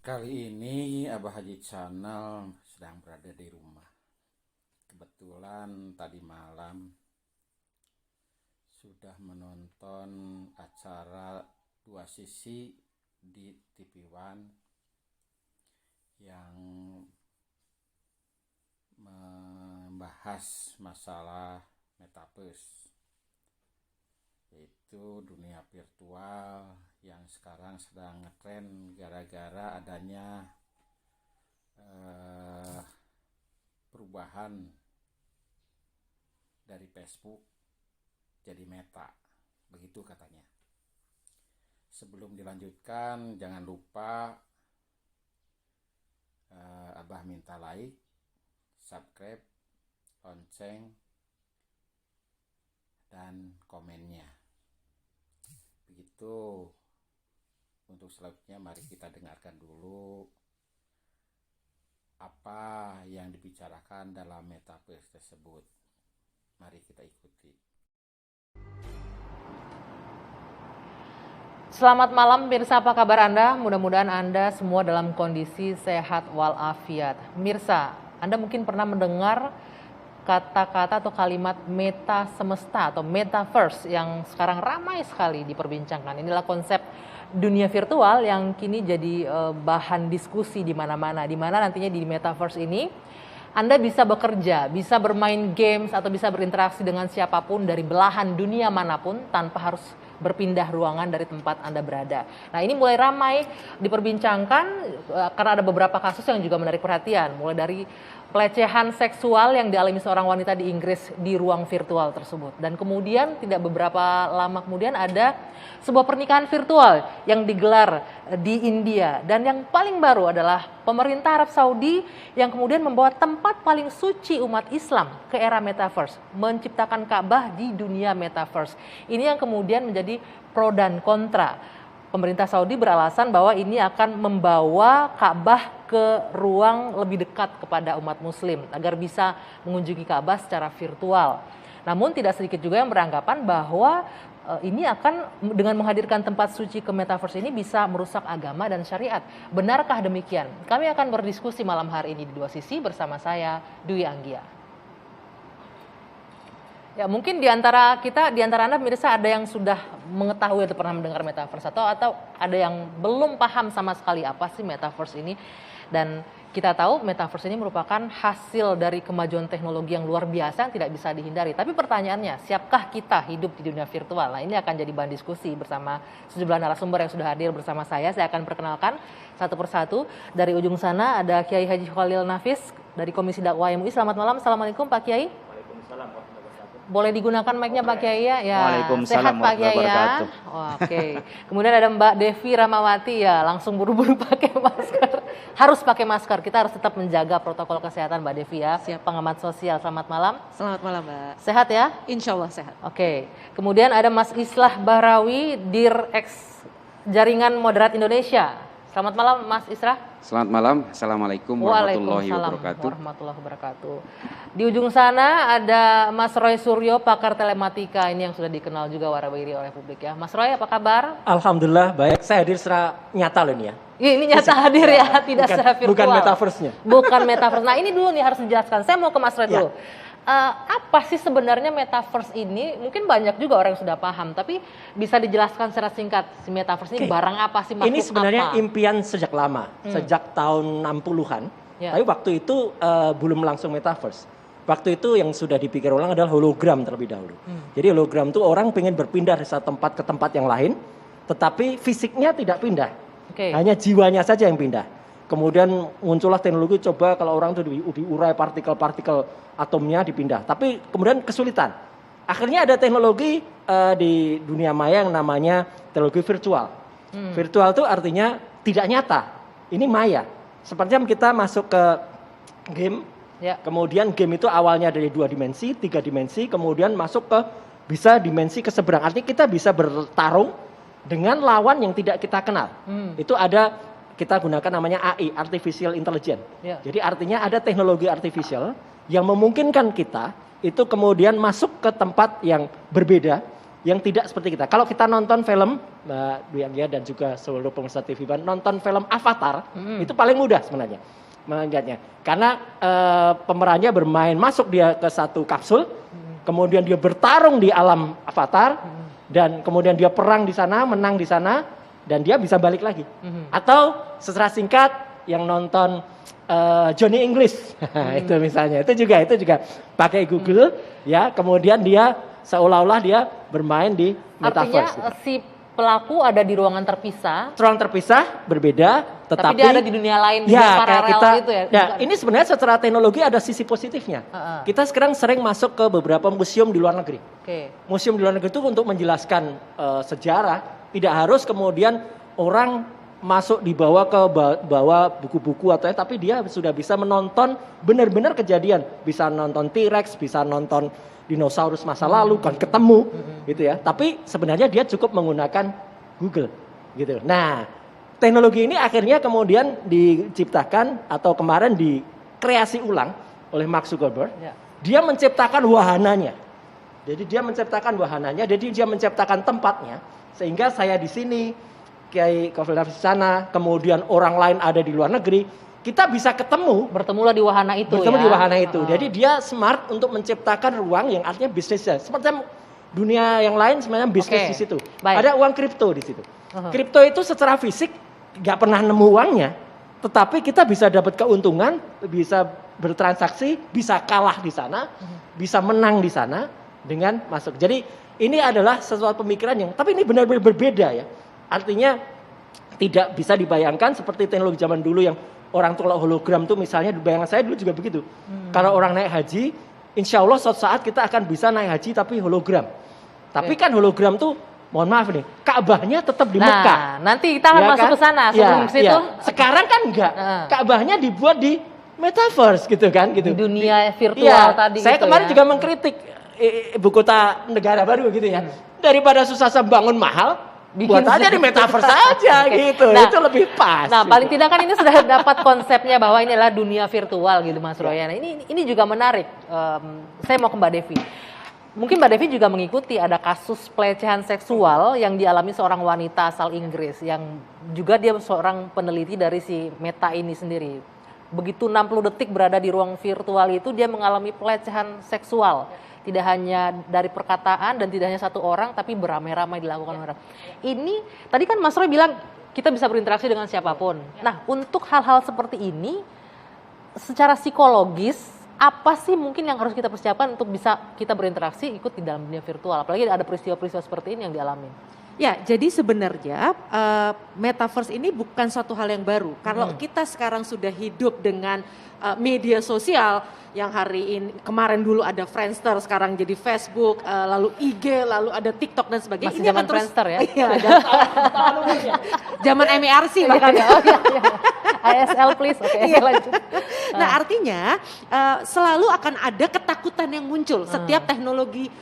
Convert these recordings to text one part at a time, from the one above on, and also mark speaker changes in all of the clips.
Speaker 1: Kali ini Abah Haji Channel sedang berada di rumah. Kebetulan tadi malam sudah menonton acara Dua Sisi di TV One yang membahas masalah metaverse, yaitu dunia virtual yang sekarang sedang ngetren gara-gara adanya perubahan dari Facebook jadi Meta, begitu katanya. Sebelum dilanjutkan, jangan lupa Abah minta like, subscribe, lonceng, dan komennya. Begitu. Untuk selanjutnya mari kita dengarkan dulu apa yang dibicarakan dalam metaverse tersebut. Mari kita ikuti.
Speaker 2: Selamat malam Mirsa, apa kabar Anda? Mudah-mudahan Anda semua dalam kondisi sehat walafiat. Mirsa, Anda mungkin pernah mendengar kata-kata atau kalimat meta semesta atau metaverse yang sekarang ramai sekali diperbincangkan. Inilah konsep dunia virtual yang kini jadi bahan diskusi di mana-mana. Di mana nantinya di metaverse ini Anda bisa bekerja, bisa bermain games atau bisa berinteraksi dengan siapapun dari belahan dunia manapun tanpa harus berpindah ruangan dari tempat Anda berada. Nah, ini mulai ramai diperbincangkan karena ada beberapa kasus yang juga menarik perhatian, mulai dari pelecehan seksual yang dialami seorang wanita di Inggris di ruang virtual tersebut. Dan kemudian tidak beberapa lama kemudian ada sebuah pernikahan virtual yang digelar di India. Dan yang paling baru adalah pemerintah Arab Saudi yang kemudian membawa tempat paling suci umat Islam ke era metaverse, menciptakan Ka'bah di dunia metaverse. Ini yang kemudian menjadi pro dan kontra. Pemerintah Saudi beralasan bahwa ini akan membawa Ka'bah ke ruang lebih dekat kepada umat muslim agar bisa mengunjungi Ka'bah secara virtual. Namun tidak sedikit juga yang beranggapan bahwa ini akan dengan menghadirkan tempat suci ke metaverse ini bisa merusak agama dan syariat. Benarkah demikian? Kami akan berdiskusi malam hari ini di Dua Sisi bersama saya, Dwi Anggia. Ya, mungkin di antara Anda pemirsa ada yang sudah mengetahui atau pernah mendengar metaverse atau ada yang belum paham sama sekali apa sih metaverse ini. Dan kita tahu metaverse ini merupakan hasil dari kemajuan teknologi yang luar biasa yang tidak bisa dihindari. Tapi pertanyaannya, siapkah kita hidup di dunia virtual? Nah, ini akan jadi bahan diskusi bersama sejumlah narasumber yang sudah hadir bersama saya. Saya akan perkenalkan satu persatu. Dari ujung sana ada Kiai Haji Khalil Nafis dari Komisi Dakwah MUI. Selamat malam. Assalamualaikum Pak Kiai.
Speaker 3: Waalaikumsalam.
Speaker 2: Boleh digunakan mic-nya Pak Kiai ya?
Speaker 3: Waalaikumsalam.
Speaker 2: Sehat Pak Kiai ya? Oke. Kemudian ada Mbak Devi Ramawati ya, langsung buru-buru pakai masker. Harus pakai masker, kita harus tetap menjaga protokol kesehatan Mbak Devi ya.
Speaker 4: Siap.
Speaker 2: Pengamat sosial, selamat malam.
Speaker 4: Selamat malam Mbak.
Speaker 2: Sehat ya?
Speaker 4: Insya Allah sehat.
Speaker 2: Oke. Kemudian ada Mas Islah Bahrawi, Dir-Ex Jaringan Moderat Indonesia. Selamat malam Mas Islah.
Speaker 3: Selamat malam. Assalamualaikum warahmatullahi wabarakatuh.
Speaker 2: Warahmatullahi wabarakatuh. Di ujung sana ada Mas Roy Suryo, pakar telematika ini yang sudah dikenal juga warawiri oleh publik ya. Mas Roy, apa kabar?
Speaker 5: Alhamdulillah baik. Saya hadir secara nyata loh ini ya.
Speaker 2: Ini nyata hadir ya, tidak secara virtual.
Speaker 5: Bukan metaverse-nya.
Speaker 2: Bukan metaverse. Nah, ini dulu nih harus dijelaskan. Saya mau ke Mas Roy dulu. Apa sih sebenarnya metaverse ini? Mungkin banyak juga orang yang sudah paham, tapi bisa dijelaskan secara singkat si metaverse ini barang apa sih, makhluk apa?
Speaker 5: Ini sebenarnya impian sejak lama, sejak tahun 60-an.
Speaker 2: Ya.
Speaker 5: Tapi waktu itu belum langsung metaverse. Waktu itu yang sudah dipikir ulang adalah hologram terlebih dahulu. Jadi hologram itu orang pengen berpindah dari satu tempat ke tempat yang lain, tetapi fisiknya tidak pindah.
Speaker 2: Oke.
Speaker 5: Hanya jiwanya saja yang pindah. Kemudian muncullah teknologi coba kalau orang itu diurai partikel-partikel atomnya dipindah. Tapi kemudian kesulitan. Akhirnya ada teknologi di dunia maya yang namanya teknologi virtual. Virtual itu artinya tidak nyata. Ini maya. Seperti kita masuk ke game.
Speaker 2: Ya.
Speaker 5: Kemudian game itu awalnya dari 2 dimensi, 3 dimensi, kemudian masuk ke bisa dimensi ke seberang. Artinya kita bisa bertarung dengan lawan yang tidak kita kenal. Itu ada kita gunakan namanya AI, Artificial Intelligence.
Speaker 2: Ya.
Speaker 5: Jadi artinya ada teknologi artificial yang memungkinkan kita itu kemudian masuk ke tempat yang berbeda yang tidak seperti kita. Kalau kita nonton film, Mbak Dwi Anggia dan juga seluruh pemirsa TV Ban, nonton film Avatar, itu paling mudah sebenarnya melihatnya. Karena pemerannya bermain, masuk dia ke satu kapsul, kemudian dia bertarung di alam Avatar, dan kemudian dia perang di sana, menang di sana, dan dia bisa balik lagi. Atau secara singkat, yang nonton Johnny English, itu misalnya, itu juga pakai Google, ya, kemudian dia seolah-olah dia bermain di metaverse.
Speaker 2: Artinya si pelaku ada di ruangan terpisah.
Speaker 5: Ruang terpisah berbeda, tetapi
Speaker 2: dia ada di dunia lain,
Speaker 5: ya,
Speaker 2: dunia
Speaker 5: kayak
Speaker 2: paralel
Speaker 5: kita,
Speaker 2: gitu ya.
Speaker 5: Ya, ini sebenarnya secara teknologi ada sisi positifnya. Kita sekarang sering masuk ke beberapa museum di luar negeri. Museum di luar negeri itu untuk menjelaskan sejarah, tidak harus kemudian orang masuk dibawa ke bawa buku-buku atau tapi dia sudah bisa menonton benar-benar kejadian, bisa nonton T-Rex, bisa nonton dinosaurus masa lalu kan ketemu gitu ya. Tapi sebenarnya dia cukup menggunakan Google gitu. Nah, teknologi ini akhirnya kemudian diciptakan atau kemarin dikreasi ulang oleh Mark Zuckerberg. Dia menciptakan wahananya. Jadi dia menciptakan wahananya, jadi dia menciptakan tempatnya sehingga saya di sini, Kiai Kofil Hafiz di sana, kemudian orang lain ada di luar negeri, kita bisa
Speaker 2: bertemulah di wahana itu
Speaker 5: di wahana itu. Jadi dia smart untuk menciptakan ruang yang artinya bisnisnya. Seperti dunia yang lain sebenarnya bisnis di situ. Ada uang kripto di situ. Kripto itu secara fisik nggak pernah nemu uangnya, tetapi kita bisa dapat keuntungan, bisa bertransaksi, bisa kalah di sana, bisa menang di sana dengan masuk. Jadi ini adalah sesuatu pemikiran yang, tapi ini benar-benar berbeda ya. Artinya tidak bisa dibayangkan seperti teknologi zaman dulu yang orang tua hologram tuh misalnya, bayangan saya dulu juga begitu. Kalau orang naik haji, insya Allah suatu saat kita akan bisa naik haji tapi hologram. Tapi kan hologram tuh, mohon maaf nih, Ka'bahnya tetap di Mekah.
Speaker 2: Nanti kita akan masuk ke sana sebelum situ.
Speaker 5: Sekarang kan enggak, Ka'bahnya dibuat di metaverse gitu kan. Gitu.
Speaker 2: Di dunia virtual tadi.
Speaker 5: Saya kemarin juga mengkritik ibu kota negara baru gitu ya. Daripada susah bangun mahal, buat aja di metaverse aja gitu. Nah, itu lebih pas.
Speaker 2: Nah, paling tidak kan ini sudah dapat konsepnya bahwa ini adalah dunia virtual gitu Mas Royan. Ini juga menarik. Saya mau ke Mbak Devi. Mungkin Mbak Devi juga mengikuti ada kasus pelecehan seksual yang dialami seorang wanita asal Inggris yang juga dia seorang peneliti dari si Meta ini sendiri. Begitu 60 detik berada di ruang virtual itu dia mengalami pelecehan seksual. Tidak hanya dari perkataan dan tidak hanya satu orang, tapi beramai-ramai dilakukan orang. Ini, tadi kan Mas Roy bilang kita bisa berinteraksi dengan siapapun. Nah, untuk hal-hal seperti ini, secara psikologis, apa sih mungkin yang harus kita persiapkan untuk bisa kita berinteraksi ikut di dalam dunia virtual? Apalagi ada peristiwa-peristiwa seperti ini yang dialami.
Speaker 4: Ya, jadi sebenarnya metaverse ini bukan suatu hal yang baru. Kalau kita sekarang sudah hidup dengan media sosial, yang kemarin dulu ada Friendster, sekarang jadi Facebook, lalu IG, lalu ada TikTok dan sebagainya.
Speaker 2: Masih zaman Friendster ya?
Speaker 4: Iya, zaman MERC bahkan.
Speaker 2: ASL please, oke, lanjut.
Speaker 4: Nah, artinya selalu akan ada ketakutan yang muncul setiap teknologi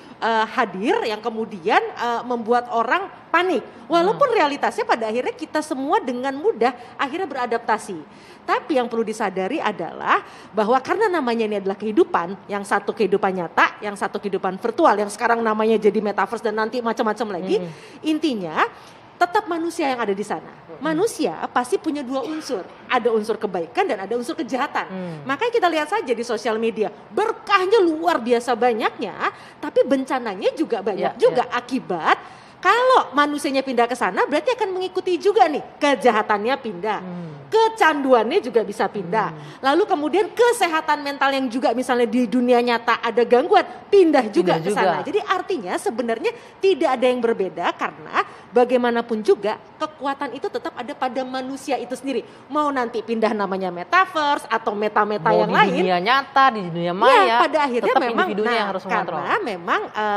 Speaker 4: hadir yang kemudian membuat orang panik. Walaupun realitasnya pada akhirnya kita semua dengan mudah akhirnya beradaptasi. Tapi yang perlu disadari adalah bahwa karena namanya ini adalah kehidupan, yang satu kehidupan nyata, yang satu kehidupan virtual, yang sekarang namanya jadi metaverse dan nanti macam-macam lagi, intinya tetap manusia yang ada di sana. Manusia pasti punya dua unsur. Ada unsur kebaikan dan ada unsur kejahatan. Makanya kita lihat saja di sosial media. Berkahnya luar biasa banyaknya, tapi bencananya juga banyak juga. Akibat kalau manusianya pindah ke sana berarti akan mengikuti juga nih. Kejahatannya pindah. Kecanduannya juga bisa pindah. Lalu kemudian kesehatan mental yang juga misalnya di dunia nyata ada gangguan, pindah juga ke sana. Jadi artinya sebenarnya tidak ada yang berbeda karena bagaimanapun juga kekuatan itu tetap ada pada manusia itu sendiri. Mau nanti pindah namanya metaverse atau meta-meta yang lain.
Speaker 2: Di dunia nyata, di dunia maya.
Speaker 4: Ya, pada akhirnya
Speaker 2: tetap
Speaker 4: memang
Speaker 2: individunya yang harus mengontrol.
Speaker 4: Karena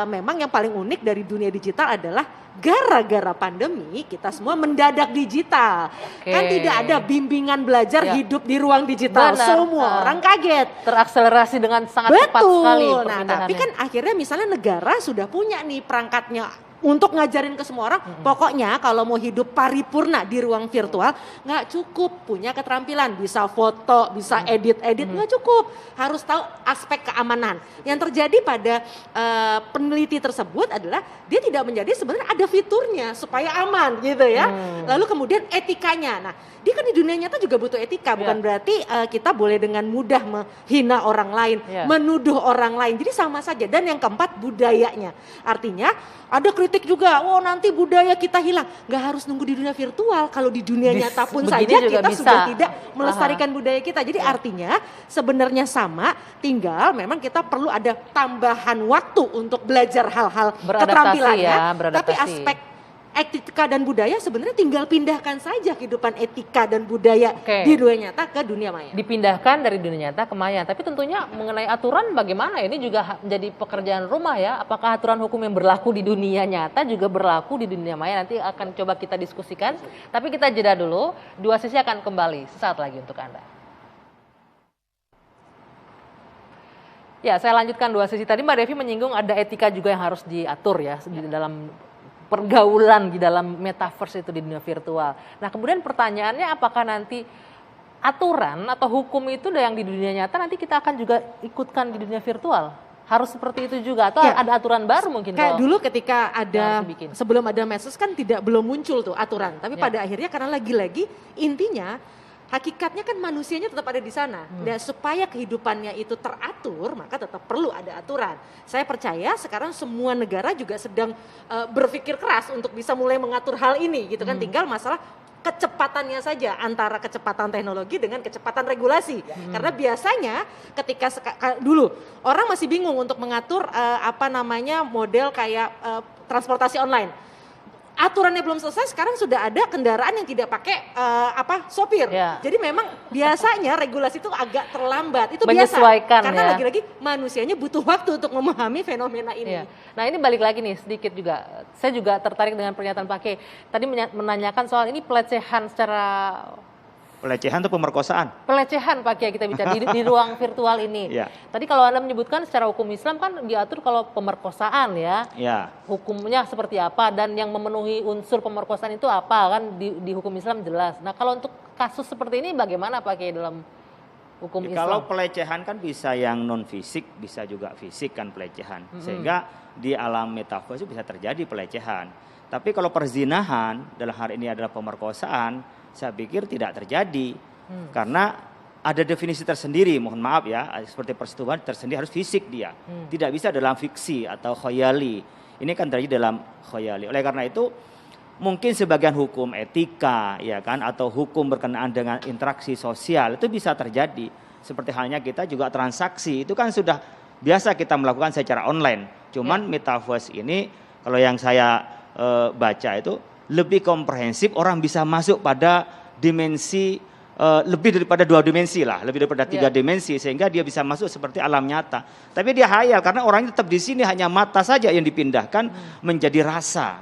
Speaker 4: memang yang paling unik dari dunia digital adalah gara-gara pandemi kita semua mendadak digital. Kan tidak ada bimbingan belajar hidup di ruang digital.
Speaker 2: Benar.
Speaker 4: Semua orang kaget.
Speaker 2: Terakselerasi dengan sangat cepat sekali.
Speaker 4: Nah, tapi kan akhirnya misalnya negara sudah punya nih perangkatnya untuk ngajarin ke semua orang, pokoknya kalau mau hidup paripurna di ruang virtual, nggak cukup punya keterampilan, bisa foto, bisa edit-edit, nggak cukup. Harus tahu aspek keamanan. Yang terjadi pada peneliti tersebut adalah dia tidak menjadi sebenarnya ada fiturnya supaya aman gitu ya. Lalu kemudian etikanya. Nah, dia kan di dunia nyata juga butuh etika, bukan berarti kita boleh dengan mudah menghina orang lain, menuduh orang lain. Jadi sama saja. Dan yang keempat, budayanya. Artinya ada kritik juga, nanti budaya kita hilang. Nggak harus nunggu di dunia virtual, kalau di dunia nyata pun saja kita
Speaker 2: bisa.
Speaker 4: sudah tidak melestarikan budaya kita. Jadi artinya sebenarnya sama, tinggal memang kita perlu ada tambahan waktu untuk belajar hal-hal keterampilannya. Tapi aspek etika dan budaya sebenarnya tinggal pindahkan saja kehidupan etika dan budaya di dunia nyata ke dunia maya.
Speaker 2: Dipindahkan dari dunia nyata ke maya. Tapi tentunya mengenai aturan bagaimana? Ini juga menjadi pekerjaan rumah ya. Apakah aturan hukum yang berlaku di dunia nyata juga berlaku di dunia maya? Nanti akan coba kita diskusikan. Tapi kita jeda dulu. Dua Sisi akan kembali sesaat lagi untuk Anda. Ya, saya lanjutkan Dua Sisi. Tadi Mbak Devi menyinggung ada etika juga yang harus diatur ya di dalam pergaulan di dalam metaverse itu di dunia virtual. Nah, kemudian pertanyaannya apakah nanti aturan atau hukum itu yang di dunia nyata nanti kita akan juga ikutkan di dunia virtual? Harus seperti itu juga atau ada aturan baru mungkin?
Speaker 4: Kayak dulu ketika ada sebelum ada medsos kan belum muncul tuh aturan, tapi pada akhirnya karena lagi-lagi intinya hakikatnya kan manusianya tetap ada di sana. Dan supaya kehidupannya itu teratur, maka tetap perlu ada aturan. Saya percaya sekarang semua negara juga sedang berpikir keras untuk bisa mulai mengatur hal ini gitu kan. Tinggal masalah kecepatannya saja antara kecepatan teknologi dengan kecepatan regulasi. Karena biasanya ketika dulu orang masih bingung untuk mengatur model kayak transportasi online. Aturannya belum selesai, sekarang sudah ada kendaraan yang tidak pakai sopir. Jadi memang biasanya regulasi itu agak terlambat. Itu biasa. Karena lagi-lagi manusianya butuh waktu untuk memahami fenomena ini.
Speaker 2: Nah, ini balik lagi nih sedikit juga. Saya juga tertarik dengan pernyataan Pak Kiai. Tadi menanyakan soal ini pelecehan secara
Speaker 6: pelecehan atau pemerkosaan?
Speaker 2: Pelecehan Pak Kiai kita bicara di ruang virtual ini. Tadi kalau Anda menyebutkan secara hukum Islam kan diatur kalau pemerkosaan ya. Hukumnya seperti apa dan yang memenuhi unsur pemerkosaan itu apa kan di hukum Islam jelas. Nah, kalau untuk kasus seperti ini bagaimana Pak Kiai dalam hukum Islam?
Speaker 6: Kalau pelecehan kan bisa yang non fisik, bisa juga fisik kan pelecehan. Sehingga di alam metaverse bisa terjadi pelecehan. Tapi kalau perzinahan dalam hal ini adalah pemerkosaan, saya pikir tidak terjadi karena ada definisi tersendiri, mohon maaf ya, seperti persetubuhan tersendiri harus fisik dia, tidak bisa dalam fiksi atau khayali. Ini kan terjadi dalam khayali. Oleh karena itu mungkin sebagian hukum etika ya kan atau hukum berkenaan dengan interaksi sosial itu bisa terjadi. Seperti halnya kita juga transaksi itu kan sudah biasa kita melakukan secara online. Cuman metaverse ini kalau yang saya baca itu lebih komprehensif, orang bisa masuk pada dimensi lebih daripada 2 dimensi lah, lebih daripada 3 dimensi sehingga dia bisa masuk seperti alam nyata. Tapi dia hayal karena orangnya tetap di sini, hanya mata saja yang dipindahkan menjadi rasa.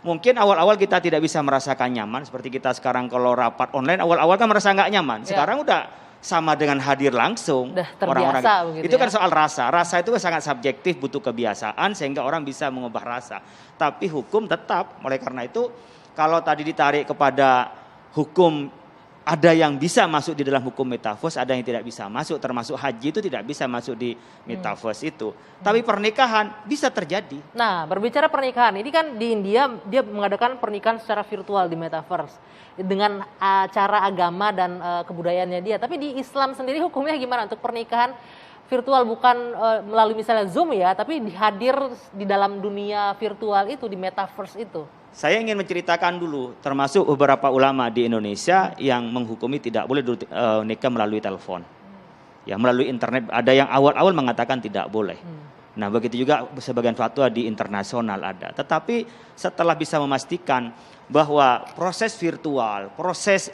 Speaker 6: Mungkin awal-awal kita tidak bisa merasakan nyaman seperti kita sekarang kalau rapat online awal-awal kan merasa nggak nyaman. Sekarang udah sama dengan hadir langsung orang-orang itu kan soal rasa itu sangat subjektif, butuh kebiasaan sehingga orang bisa mengubah rasa. Tapi hukum tetap, oleh karena itu kalau tadi ditarik kepada hukum ada yang bisa masuk di dalam hukum metaverse, ada yang tidak bisa masuk, termasuk haji itu tidak bisa masuk di metaverse itu. Tapi pernikahan bisa terjadi.
Speaker 2: Nah, berbicara pernikahan, ini kan di India dia mengadakan pernikahan secara virtual di metaverse dengan cara agama dan kebudayaannya dia. Tapi di Islam sendiri hukumnya gimana untuk pernikahan virtual, bukan melalui misalnya Zoom ya, tapi hadir di dalam dunia virtual itu, di metaverse itu?
Speaker 6: Saya ingin menceritakan dulu, termasuk beberapa ulama di Indonesia yang menghukumi tidak boleh nikah melalui telepon. Ya, melalui internet, ada yang awal-awal mengatakan tidak boleh. Nah, begitu juga sebagian fatwa di internasional ada. Tetapi setelah bisa memastikan bahwa proses virtual, proses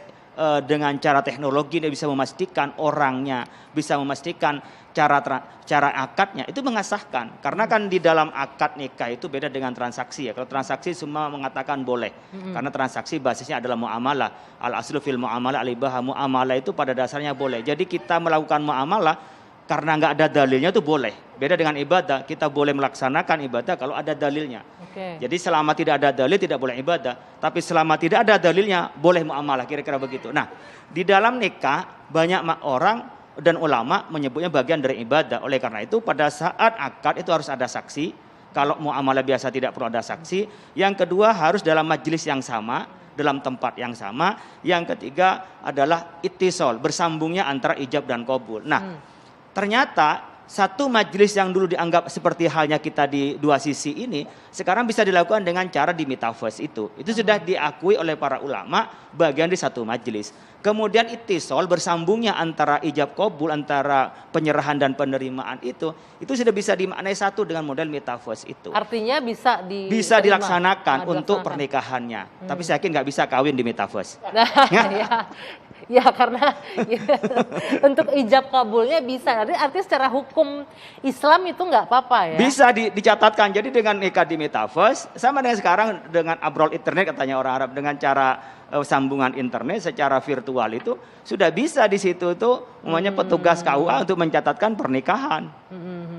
Speaker 6: dengan cara teknologi dia bisa memastikan orangnya, bisa memastikan cara akadnya, itu mengasahkan. Karena kan di dalam akad nikah itu beda dengan transaksi ya. Kalau transaksi semua mengatakan boleh. Karena transaksi basisnya adalah muamalah. Al aslu fil muamalah al-ibahah, muamalah itu pada dasarnya boleh. Jadi kita melakukan muamalah karena nggak ada dalilnya itu boleh. Beda dengan ibadah, kita boleh melaksanakan ibadah kalau ada dalilnya. Jadi selama tidak ada dalil tidak boleh ibadah, tapi selama tidak ada dalilnya boleh muamalah, kira-kira begitu. Nah, di dalam nikah banyak orang dan ulama menyebutnya bagian dari ibadah. Oleh karena itu pada saat akad itu harus ada saksi. Kalau muamalah biasa tidak perlu ada saksi. Yang kedua harus dalam majelis yang sama, dalam tempat yang sama. Yang ketiga adalah ittisal, bersambungnya antara ijab dan qabul. Nah, ternyata satu majelis yang dulu dianggap seperti halnya kita di dua sisi ini, sekarang bisa dilakukan dengan cara di metaverse itu. Itu sudah diakui oleh para ulama bagian di satu majelis. Kemudian ittisal, bersambungnya antara ijab qabul, antara penyerahan dan penerimaan itu sudah bisa dimaknai satu dengan model metaverse itu.
Speaker 2: Artinya bisa
Speaker 6: dilaksanakan untuk pernikahannya. Tapi saya yakin nggak bisa kawin di metaverse.
Speaker 2: Ya karena untuk ijab kabulnya bisa. Artinya secara hukum Islam itu nggak apa-apa ya?
Speaker 6: Bisa dicatatkan. Jadi dengan nikah di metaverse sama dengan sekarang dengan abrol internet katanya orang Arab, dengan cara sambungan internet secara virtual itu sudah bisa di situ tuh umumnya petugas KUA untuk mencatatkan pernikahan.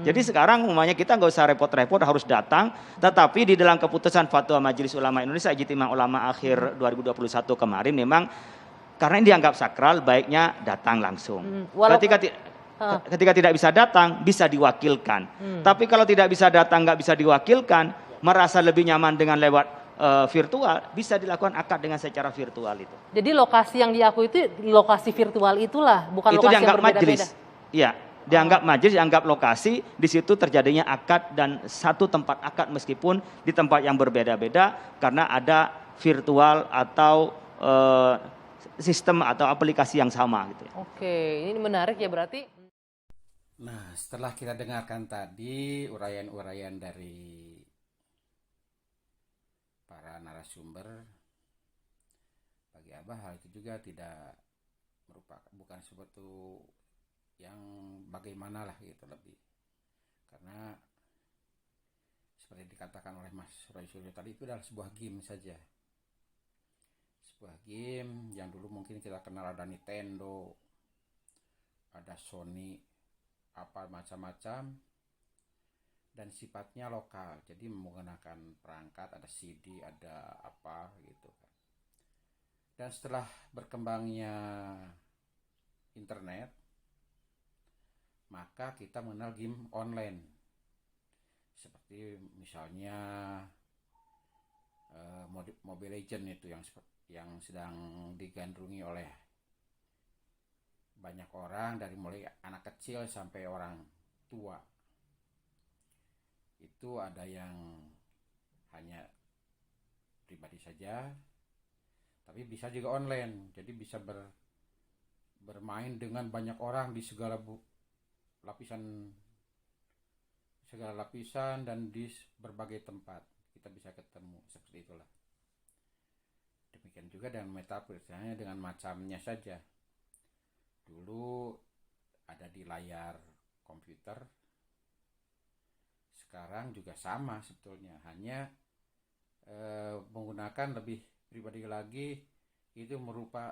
Speaker 6: Jadi sekarang umumnya kita nggak usah repot-repot harus datang, tetapi di dalam keputusan Fatwa Majelis Ulama Indonesia Ijtima Ulama akhir 2021 kemarin memang karena ini dianggap sakral, baiknya datang langsung. Ketika tidak bisa datang, bisa diwakilkan. Tapi kalau tidak bisa datang, nggak bisa diwakilkan, merasa lebih nyaman dengan lewat virtual, bisa dilakukan akad dengan secara virtual itu.
Speaker 2: Jadi lokasi yang diakui itu lokasi virtual itulah, bukan itu lokasi yang berbeda-beda.
Speaker 6: Iya, dianggap majelis, dianggap lokasi, di situ terjadinya akad dan satu tempat akad meskipun di tempat yang berbeda-beda karena ada virtual atau sistem atau aplikasi yang sama gitu.
Speaker 2: Oke, ini menarik ya berarti.
Speaker 1: Nah, setelah kita dengarkan tadi uraian-uraian dari para narasumber, bagi Abah hal itu juga tidak bukan suatu yang bagaimana lah gitu lebih. Karena seperti dikatakan oleh Mas Roy Suryo tadi, itu adalah sebuah game saja. Sebuah game yang dulu mungkin kita kenal ada Nintendo, ada Sony, apa macam-macam, dan sifatnya lokal. Jadi menggunakan perangkat, ada CD, ada apa gitu kan. Dan setelah berkembangnya internet, maka kita mengenal game online. Seperti misalnya Mobile Legends itu yang sedang digandrungi oleh banyak orang dari mulai anak kecil sampai orang tua. Itu ada yang hanya pribadi saja, tapi bisa juga online. Jadi bisa bermain dengan banyak orang di segala lapisan dan di berbagai tempat kita bisa ketemu, seperti itulah. Demikian juga dengan metaverse, hanya dengan macamnya saja. Dulu ada di layar komputer, sekarang juga sama sebetulnya, hanya menggunakan lebih pribadi lagi, itu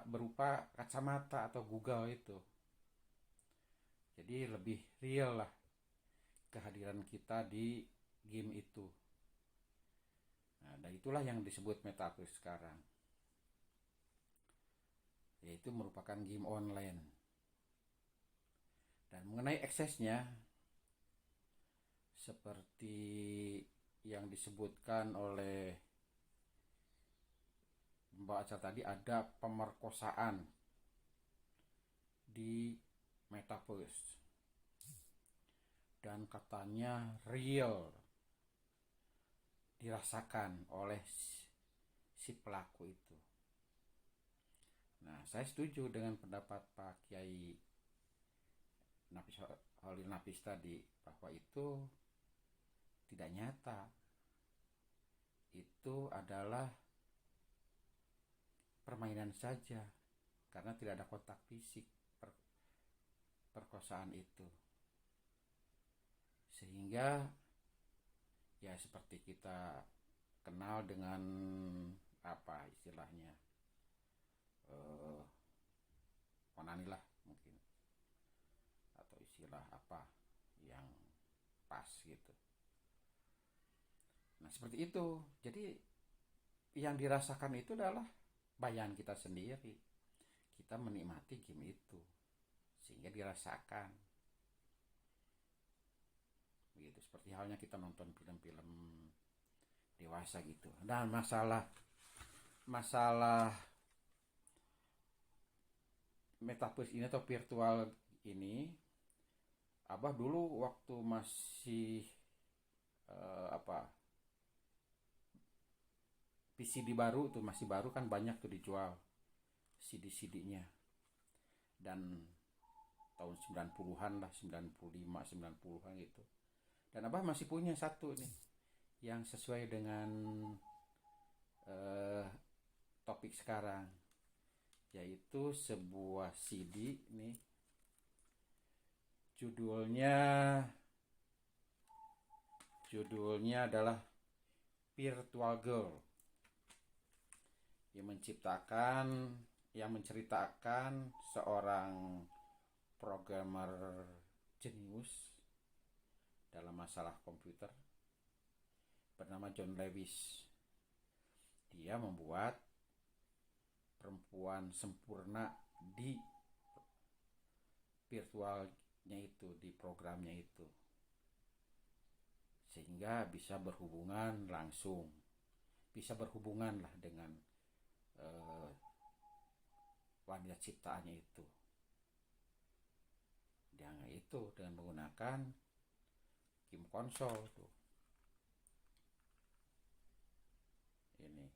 Speaker 1: berupa kacamata atau Google itu. Jadi lebih real lah kehadiran kita di game itu. Nah, dan itulah yang disebut metaverse sekarang, yaitu merupakan game online. Dan mengenai aksesnya, seperti yang disebutkan oleh Mbak Aca tadi, ada pemerkosaan di metaverse dan katanya real dirasakan oleh si pelaku itu. Nah, saya setuju dengan pendapat Pak Kiai Holil Nafis tadi, bahwa itu tidak nyata. Itu adalah permainan saja, karena tidak ada kontak fisik perkosaan itu. Sehingga ya seperti kita kenal dengan apa istilahnya, onani lah mungkin, atau istilah apa seperti itu. Jadi yang dirasakan itu adalah bayangan kita sendiri. Kita menikmati game itu sehingga dirasakan. Begitu, seperti halnya kita nonton film-film dewasa gitu. Dan masalah metaverse ini atau virtual ini, Abah dulu waktu masih PCD baru tuh, masih baru kan, banyak tuh dijual CD-CD-nya. Dan tahun 90-an lah, 95, 90-an gitu. Dan Abah masih punya satu nih yang sesuai dengan topik sekarang, yaitu sebuah CD nih. Judulnya adalah Virtual Girl, yang menceritakan seorang programmer jenius dalam masalah komputer bernama John Lewis. Dia membuat perempuan sempurna di virtualnya itu, di programnya itu, sehingga bisa berhubungan langsung, bisa berhubungan lah dengan wanita ciptaannya itu. Yang itu dengan menggunakan game konsol tuh. Ini.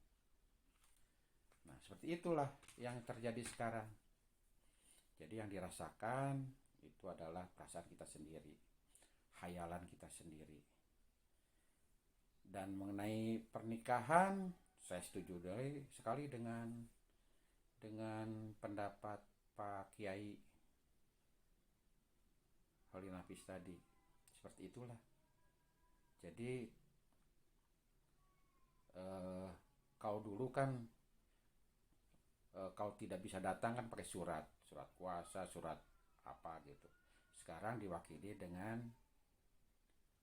Speaker 1: Nah, seperti itulah yang terjadi sekarang. Jadi yang dirasakan itu adalah perasaan kita sendiri, khayalan kita sendiri. Dan mengenai pernikahan, saya setuju sekali dengan pendapat Pak Kiai Holil Nafis tadi. Seperti itulah. Jadi kalau dulu kan kalau tidak bisa datang kan pakai surat kuasa, surat apa gitu. Sekarang diwakili dengan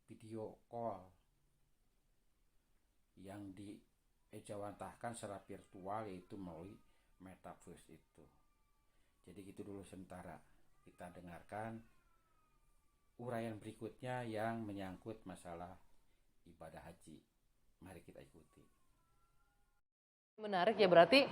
Speaker 1: video call yang diejawantahkan secara virtual, yaitu melalui metaverse itu. Jadi gitu dulu sementara. Kita dengarkan uraian berikutnya yang menyangkut masalah ibadah haji. Mari kita ikuti.
Speaker 2: Menarik ya, berarti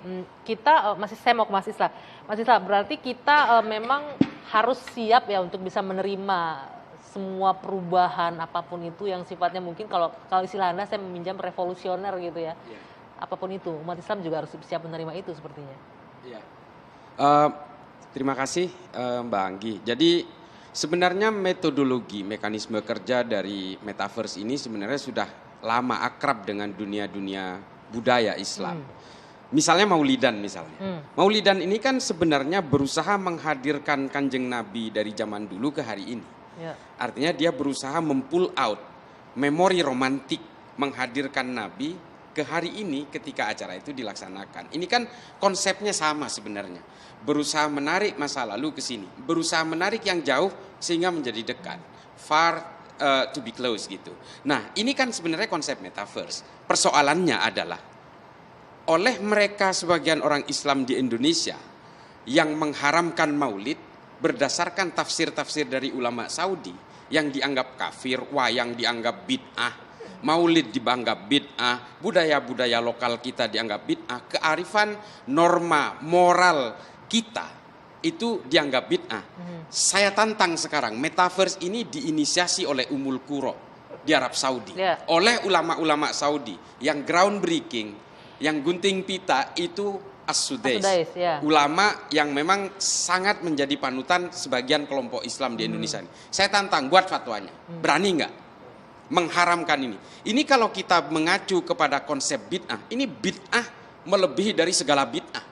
Speaker 2: kita saya mau ke Mas Islah. Mas Islah, berarti kita memang harus siap ya untuk bisa menerima semua perubahan apapun itu yang sifatnya mungkin kalau istilah Anda saya meminjam revolusioner gitu ya. Apapun itu, umat Islam juga harus siap menerima itu sepertinya.
Speaker 3: Iya. Terima kasih Mbak Anggi. Jadi sebenarnya metodologi, mekanisme kerja dari metaverse ini sebenarnya sudah lama akrab dengan dunia budaya Islam. Misalnya Maulidan misalnya. Maulidan ini kan sebenarnya berusaha menghadirkan Kanjeng Nabi dari zaman dulu ke hari ini. Ya. Artinya dia berusaha mempull out memori romantik menghadirkan Nabi ke hari ini ketika acara itu dilaksanakan. Ini kan konsepnya sama sebenarnya. Berusaha menarik masa lalu ke sini, berusaha menarik yang jauh sehingga menjadi dekat. Far to be close gitu. Nah, ini kan sebenarnya konsep metaverse. Persoalannya adalah oleh mereka sebagian orang Islam di Indonesia yang mengharamkan maulid berdasarkan tafsir-tafsir dari ulama Saudi yang dianggap kafir, wayang dianggap bid'ah, maulid dianggap bid'ah, budaya-budaya lokal kita dianggap bid'ah, kearifan norma moral kita itu dianggap bid'ah. Saya tantang sekarang, metaverse ini diinisiasi oleh Ummul Qura di Arab Saudi, oleh ulama-ulama Saudi yang groundbreaking, yang gunting pita itu As-Sudais, ulama yang memang sangat menjadi panutan sebagian kelompok Islam di Indonesia ini. Saya tantang, buat fatwanya, berani nggak mengharamkan ini? Ini kalau kita mengacu kepada konsep bid'ah, ini bid'ah melebihi dari segala bid'ah.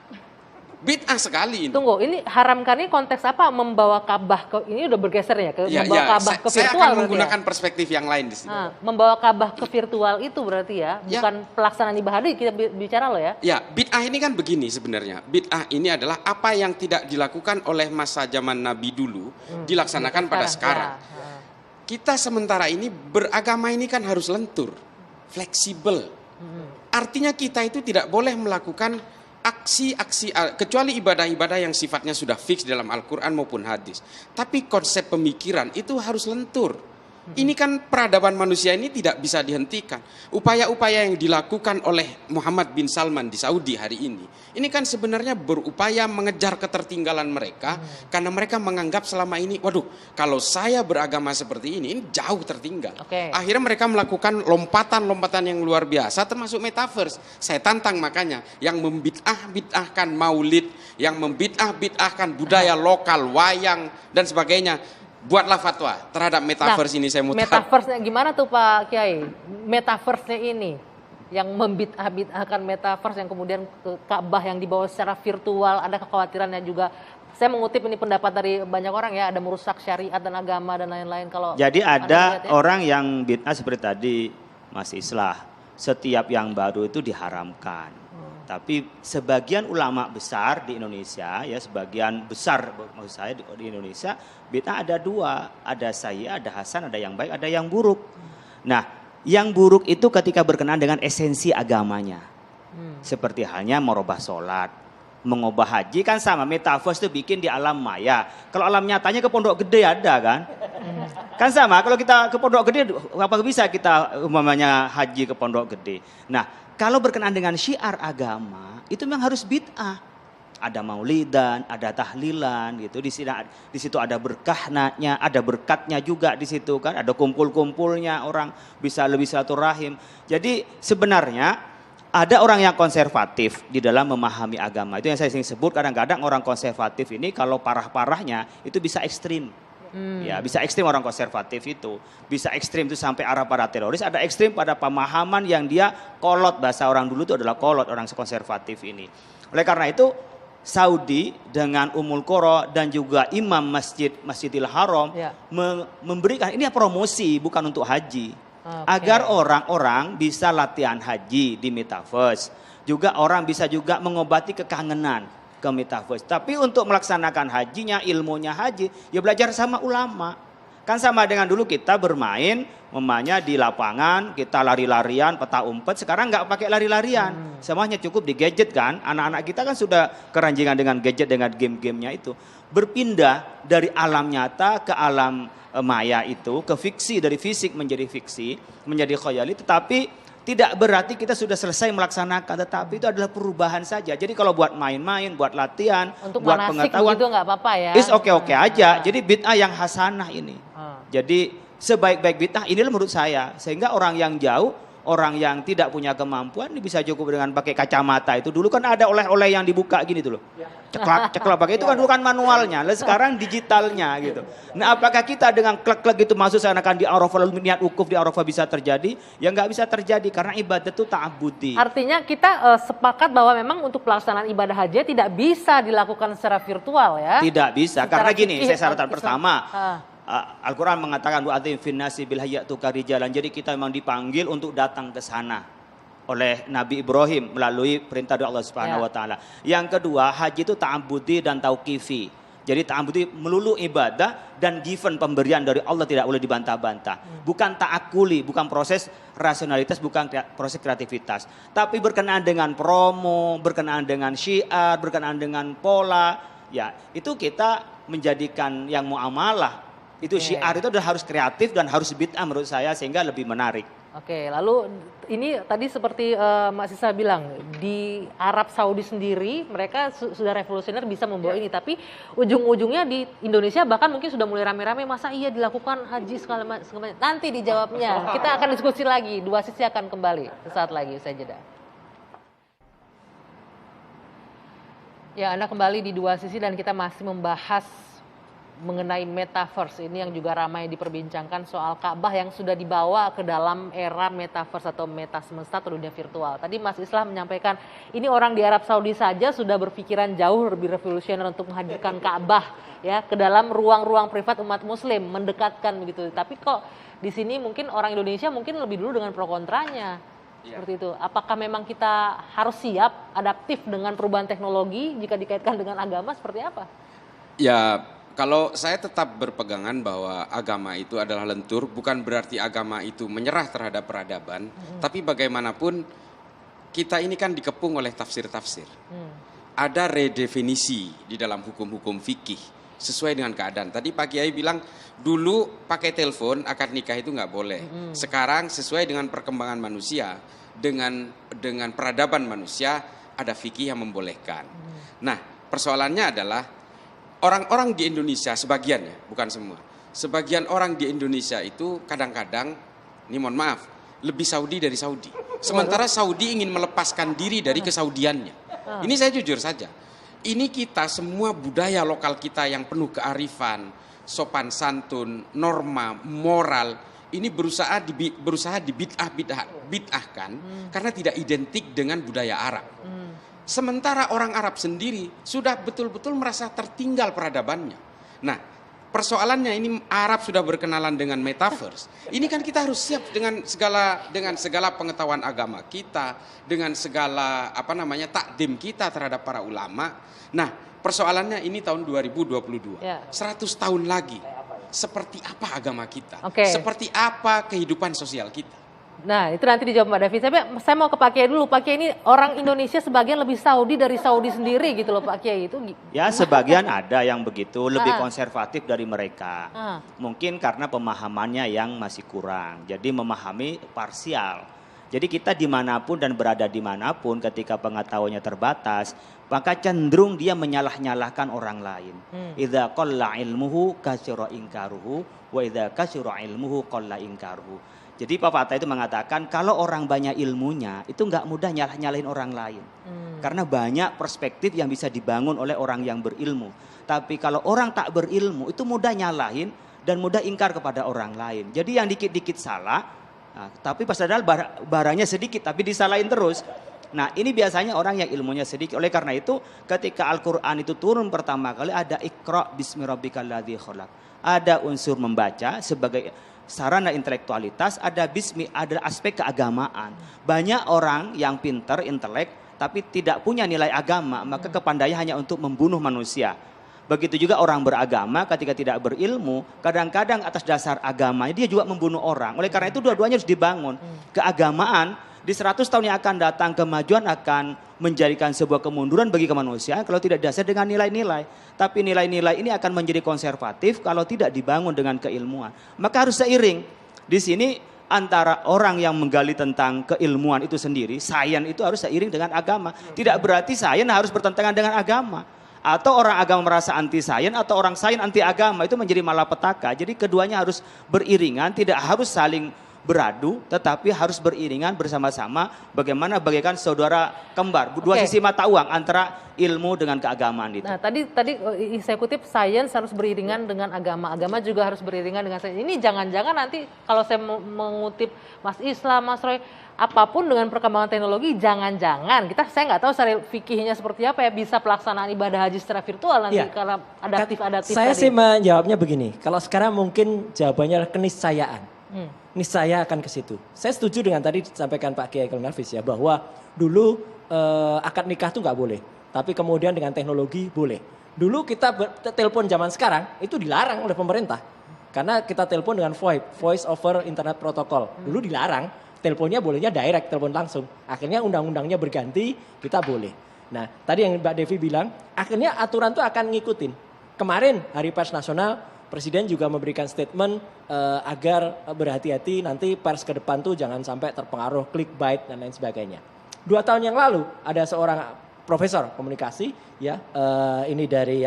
Speaker 3: Bid'ah sekali ini.
Speaker 2: Tunggu, ini haramkan ini konteks apa? Membawa Ka'bah ke, ini udah bergeser ya ke membawa Ka'bah ke virtual.
Speaker 3: Saya akan menggunakan perspektif yang lain di sini.
Speaker 2: Membawa Ka'bah ke virtual itu berarti ya, bukan pelaksanaan ibadah kita bicara loh ya. Ya,
Speaker 3: bid'ah ini kan begini sebenarnya. Bid'ah ini adalah apa yang tidak dilakukan oleh masa zaman Nabi dulu dilaksanakan pada sekarang. Kita sementara ini beragama ini kan harus lentur. fleksibel. Artinya kita itu tidak boleh melakukan aksi-aksi, kecuali ibadah-ibadah yang sifatnya sudah fix dalam Al-Quran maupun hadis. Tapi konsep pemikiran itu harus lentur. Ini kan peradaban manusia ini tidak bisa dihentikan. Upaya-upaya yang dilakukan oleh Muhammad bin Salman di Saudi hari ini kan sebenarnya berupaya mengejar ketertinggalan mereka, karena mereka menganggap selama ini, waduh, kalau saya beragama seperti ini jauh tertinggal. Akhirnya mereka melakukan lompatan-lompatan yang luar biasa, termasuk metaverse. Saya tantang makanya yang membid'ah-bid'ahkan maulid, yang membid'ah-bid'ahkan budaya lokal, wayang dan sebagainya. Buatlah fatwa terhadap metaverse ini. Saya mau tahu.
Speaker 2: Metaverse-nya gimana tuh Pak Kiai? Metaverse-nya ini yang membid'ah-bid'ahkan metaverse, yang kemudian ke Ka'bah yang dibawa secara virtual, ada kekhawatirannya juga. Saya mengutip ini pendapat dari banyak orang ya, ada merusak syariat dan agama dan lain-lain. Kalau
Speaker 6: jadi ada orang yang bid'ah seperti tadi Mas Islah, setiap yang baru itu diharamkan. Tapi sebagian ulama besar di Indonesia, ya sebagian besar maksud saya di Indonesia, bid'ah ada dua, ada sayyi'ah, ada hasan, ada yang baik, ada yang buruk. Nah, yang buruk itu ketika berkenaan dengan esensi agamanya. Seperti halnya merubah sholat, mengubah haji, kan sama, metaverse itu bikin di alam maya. Kalau alam nyatanya ke Pondok Gede ada kan? Kan sama, kalau kita ke Pondok Gede, apa bisa kita umpamanya haji ke Pondok Gede. Nah, kalau berkenaan dengan syiar agama, itu memang harus bid'ah. Ada maulidan, ada tahlilan gitu. Di situ ada berkahnya, ada berkatnya juga di situ kan. Ada kumpul-kumpulnya, orang bisa lebih silaturahim. Jadi sebenarnya ada orang yang konservatif di dalam memahami agama. Itu yang saya sering sebut, kadang-kadang orang konservatif ini kalau parah-parahnya itu bisa ekstrim. Ya, bisa ekstrim orang konservatif itu. Bisa ekstrim itu sampai arah para teroris, ada ekstrim pada pemahaman yang dia kolot, bahasa orang dulu itu adalah kolot, orang konservatif ini. Oleh karena itu Saudi dengan Ummul Qura dan juga imam Masjidil Haram memberikan, ini promosi bukan untuk haji. Agar orang-orang bisa latihan haji di metaverse. Juga orang bisa juga mengobati kekangenan ke metaverse. Tapi untuk melaksanakan hajinya, ilmunya haji, ya belajar sama ulama. Kan sama dengan dulu kita bermain, memangnya di lapangan, kita lari-larian, peta umpet, sekarang nggak pakai lari-larian. Semuanya cukup di gadget kan. Anak-anak kita kan sudah keranjingan dengan gadget, dengan game-gamenya itu. Berpindah dari alam nyata ke alam maya itu, ke fiksi, dari fisik menjadi fiksi, menjadi khayali, tetapi tidak berarti kita sudah selesai melaksanakan, tetapi itu adalah perubahan saja. Jadi kalau buat main-main, buat latihan,
Speaker 2: untuk
Speaker 3: buat
Speaker 2: pengetahuan itu nggak apa-apa ya.
Speaker 3: Is oke-oke aja. Jadi bid'ah yang hasanah ini. Jadi sebaik-baik bid'ah inilah menurut saya. Sehingga orang yang jauh, orang yang tidak punya kemampuan ini bisa cukup dengan pakai kacamata itu. Dulu kan ada oleh-oleh yang dibuka gini tuh loh. Ceklak pakai itu kan bukan manualnya, lalu sekarang digitalnya gitu. Nah, apakah kita dengan klek-klek itu masuk seakan-akan di Arafah lalu niat wukuf di Arafah bisa terjadi? Ya nggak bisa terjadi karena ibadah itu ta'abudi.
Speaker 2: Artinya kita sepakat bahwa memang untuk pelaksanaan ibadah haji tidak bisa dilakukan secara virtual ya.
Speaker 3: Tidak bisa,
Speaker 2: secara
Speaker 3: karena gini, saya syaratan
Speaker 2: bisa.
Speaker 3: pertama. Al-Quran mengatakan wa'adzim finnasi bil hayyatu karijalan. Jadi kita memang dipanggil untuk datang ke sana oleh Nabi Ibrahim melalui perintah dari Allah Subhanahu wa taala. Yang kedua, haji itu ta'abbudi dan tauqifi. Jadi ta'abbudi melulu ibadah dan given pemberian dari Allah tidak boleh dibantah-bantah. Bukan ta'akuli, bukan proses rasionalitas, bukan proses kreativitas. Tapi berkenaan dengan promo, berkenaan dengan syiar, berkenaan dengan pola, ya itu kita menjadikan yang muamalah. Itu syiar itu harus kreatif dan harus bid'ah menurut saya sehingga lebih menarik.
Speaker 2: Oke, lalu ini tadi seperti Mas Sisa bilang, di Arab Saudi sendiri mereka sudah revolusioner bisa membawa ini, tapi ujung-ujungnya di Indonesia bahkan mungkin sudah mulai rame-rame, masa iya dilakukan haji segala macam. Nanti dijawabnya, kita akan diskusi lagi, dua sisi akan kembali sesaat lagi, usai jeda. Ya, Anda kembali di dua sisi dan kita masih membahas mengenai metaverse ini yang juga ramai diperbincangkan soal Ka'bah yang sudah dibawa ke dalam era metaverse atau meta semesta atau dunia virtual. Tadi Mas Islah menyampaikan ini orang di Arab Saudi saja sudah berpikiran jauh lebih revolusioner untuk menghadirkan Ka'bah ya ke dalam ruang-ruang privat umat muslim, mendekatkan begitu. Tapi kok di sini mungkin orang Indonesia mungkin lebih dulu dengan pro kontranya. Seperti itu. Apakah memang kita harus siap adaptif dengan perubahan teknologi jika dikaitkan dengan agama seperti apa?
Speaker 3: Ya Kalau saya tetap berpegangan bahwa agama itu adalah lentur, bukan berarti agama itu menyerah terhadap peradaban, tapi bagaimanapun kita ini kan dikepung oleh tafsir-tafsir. Ada redefinisi di dalam hukum-hukum fikih sesuai dengan keadaan. Tadi Pak Kiai bilang dulu pakai telepon akad nikah itu nggak boleh. Sekarang sesuai dengan perkembangan manusia, dengan peradaban manusia ada fikih yang membolehkan. Nah, persoalannya adalah orang-orang di Indonesia sebagiannya, bukan semua. Sebagian orang di Indonesia itu kadang-kadang, ini mohon maaf, lebih Saudi dari Saudi. Sementara Saudi ingin melepaskan diri dari kesaudiannya. Ini saya jujur saja. Ini kita semua budaya lokal kita yang penuh kearifan, sopan santun, norma, moral, ini berusaha dibid'ahkan karena tidak identik dengan budaya Arab. Sementara orang Arab sendiri sudah betul-betul merasa tertinggal peradabannya. Nah, persoalannya ini Arab sudah berkenalan dengan metaverse. Ini kan kita harus siap dengan segala pengetahuan agama kita, dengan segala takdim kita terhadap para ulama. Nah, persoalannya ini tahun 2022. 100 tahun lagi. Seperti apa agama kita? Seperti apa kehidupan sosial kita?
Speaker 2: Nah, itu nanti dijawab Mbak Davi. Saya mau ke Pak Kiai dulu. Pak Kiai, ini orang Indonesia sebagian lebih Saudi dari Saudi sendiri gitu loh Pak Kiai itu.
Speaker 6: Ya, sebagian ada yang begitu, lebih konservatif dari mereka. Mungkin karena pemahamannya yang masih kurang. Jadi memahami parsial. Jadi kita dimanapun dan berada dimanapun ketika pengetahuannya terbatas, maka cenderung dia menyalah-nyalahkan orang lain. Idza qalla ilmuhu katsura inkaruhu wa idza katsura ilmuhu qalla inkaruhu. Jadi Pak Fatah itu mengatakan kalau orang banyak ilmunya itu nggak mudah nyalah-nyalahin orang lain. Karena banyak perspektif yang bisa dibangun oleh orang yang berilmu. Tapi kalau orang tak berilmu itu mudah nyalahin dan mudah ingkar kepada orang lain. Jadi yang dikit-dikit salah, tapi padahal barangnya sedikit tapi disalahin terus. Nah, ini biasanya orang yang ilmunya sedikit. Oleh karena itu ketika Al-Quran itu turun pertama kali ada Iqra bismi rabbikal ladzi khalaq. Ada unsur membaca sebagai sarana intelektualitas, ada aspek keagamaan. Banyak orang yang pintar, intelek, tapi tidak punya nilai agama, maka kepandaian hanya untuk membunuh manusia. Begitu juga orang beragama ketika tidak berilmu, kadang-kadang atas dasar agama dia juga membunuh orang. Oleh karena itu dua-duanya harus dibangun. Keagamaan di 100 tahun yang akan datang, kemajuan akan menjadikan sebuah kemunduran bagi kemanusiaan kalau tidak dasar dengan nilai-nilai. Tapi nilai-nilai ini akan menjadi konservatif kalau tidak dibangun dengan keilmuan. Maka harus seiring. Di sini antara orang yang menggali tentang keilmuan itu sendiri, sains itu harus seiring dengan agama. Tidak berarti sains harus bertentangan dengan agama. Atau orang agama merasa anti sains atau orang sains anti agama, itu menjadi malapetaka. Jadi keduanya harus beriringan, tidak harus saling beradu, tetapi harus beriringan bersama-sama bagaimana bagaikan saudara kembar, dua sisi mata uang antara ilmu dengan keagamaan itu.
Speaker 2: Nah, tadi saya kutip sains harus beriringan dengan agama juga harus beriringan dengan sains. Ini jangan-jangan nanti kalau saya mengutip Mas Islam, Mas Roy, apapun dengan perkembangan teknologi, jangan-jangan saya nggak tahu secara fikihnya seperti apa ya, bisa pelaksanaan ibadah haji secara virtual nanti karena adaptif.
Speaker 5: Saya sih menjawabnya begini, kalau sekarang mungkin jawabannya keniscayaan. Niscaya akan ke situ. Saya setuju dengan tadi disampaikan Pak Kiai Nafis ya, bahwa dulu akad nikah itu nggak boleh, tapi kemudian dengan teknologi boleh. Dulu kita telepon zaman sekarang itu dilarang oleh pemerintah, karena kita telepon dengan voice over internet protocol. Dulu dilarang, teleponnya bolehnya direct, telepon langsung. Akhirnya undang-undangnya berganti, kita boleh. Nah, tadi yang Mbak Devi bilang, akhirnya aturan itu akan ngikutin. Kemarin Hari Pers Nasional, Presiden juga memberikan statement agar berhati-hati nanti pers ke depan tuh jangan sampai terpengaruh clickbait dan lain sebagainya. 2 tahun yang lalu ada seorang profesor komunikasi ya, ini dari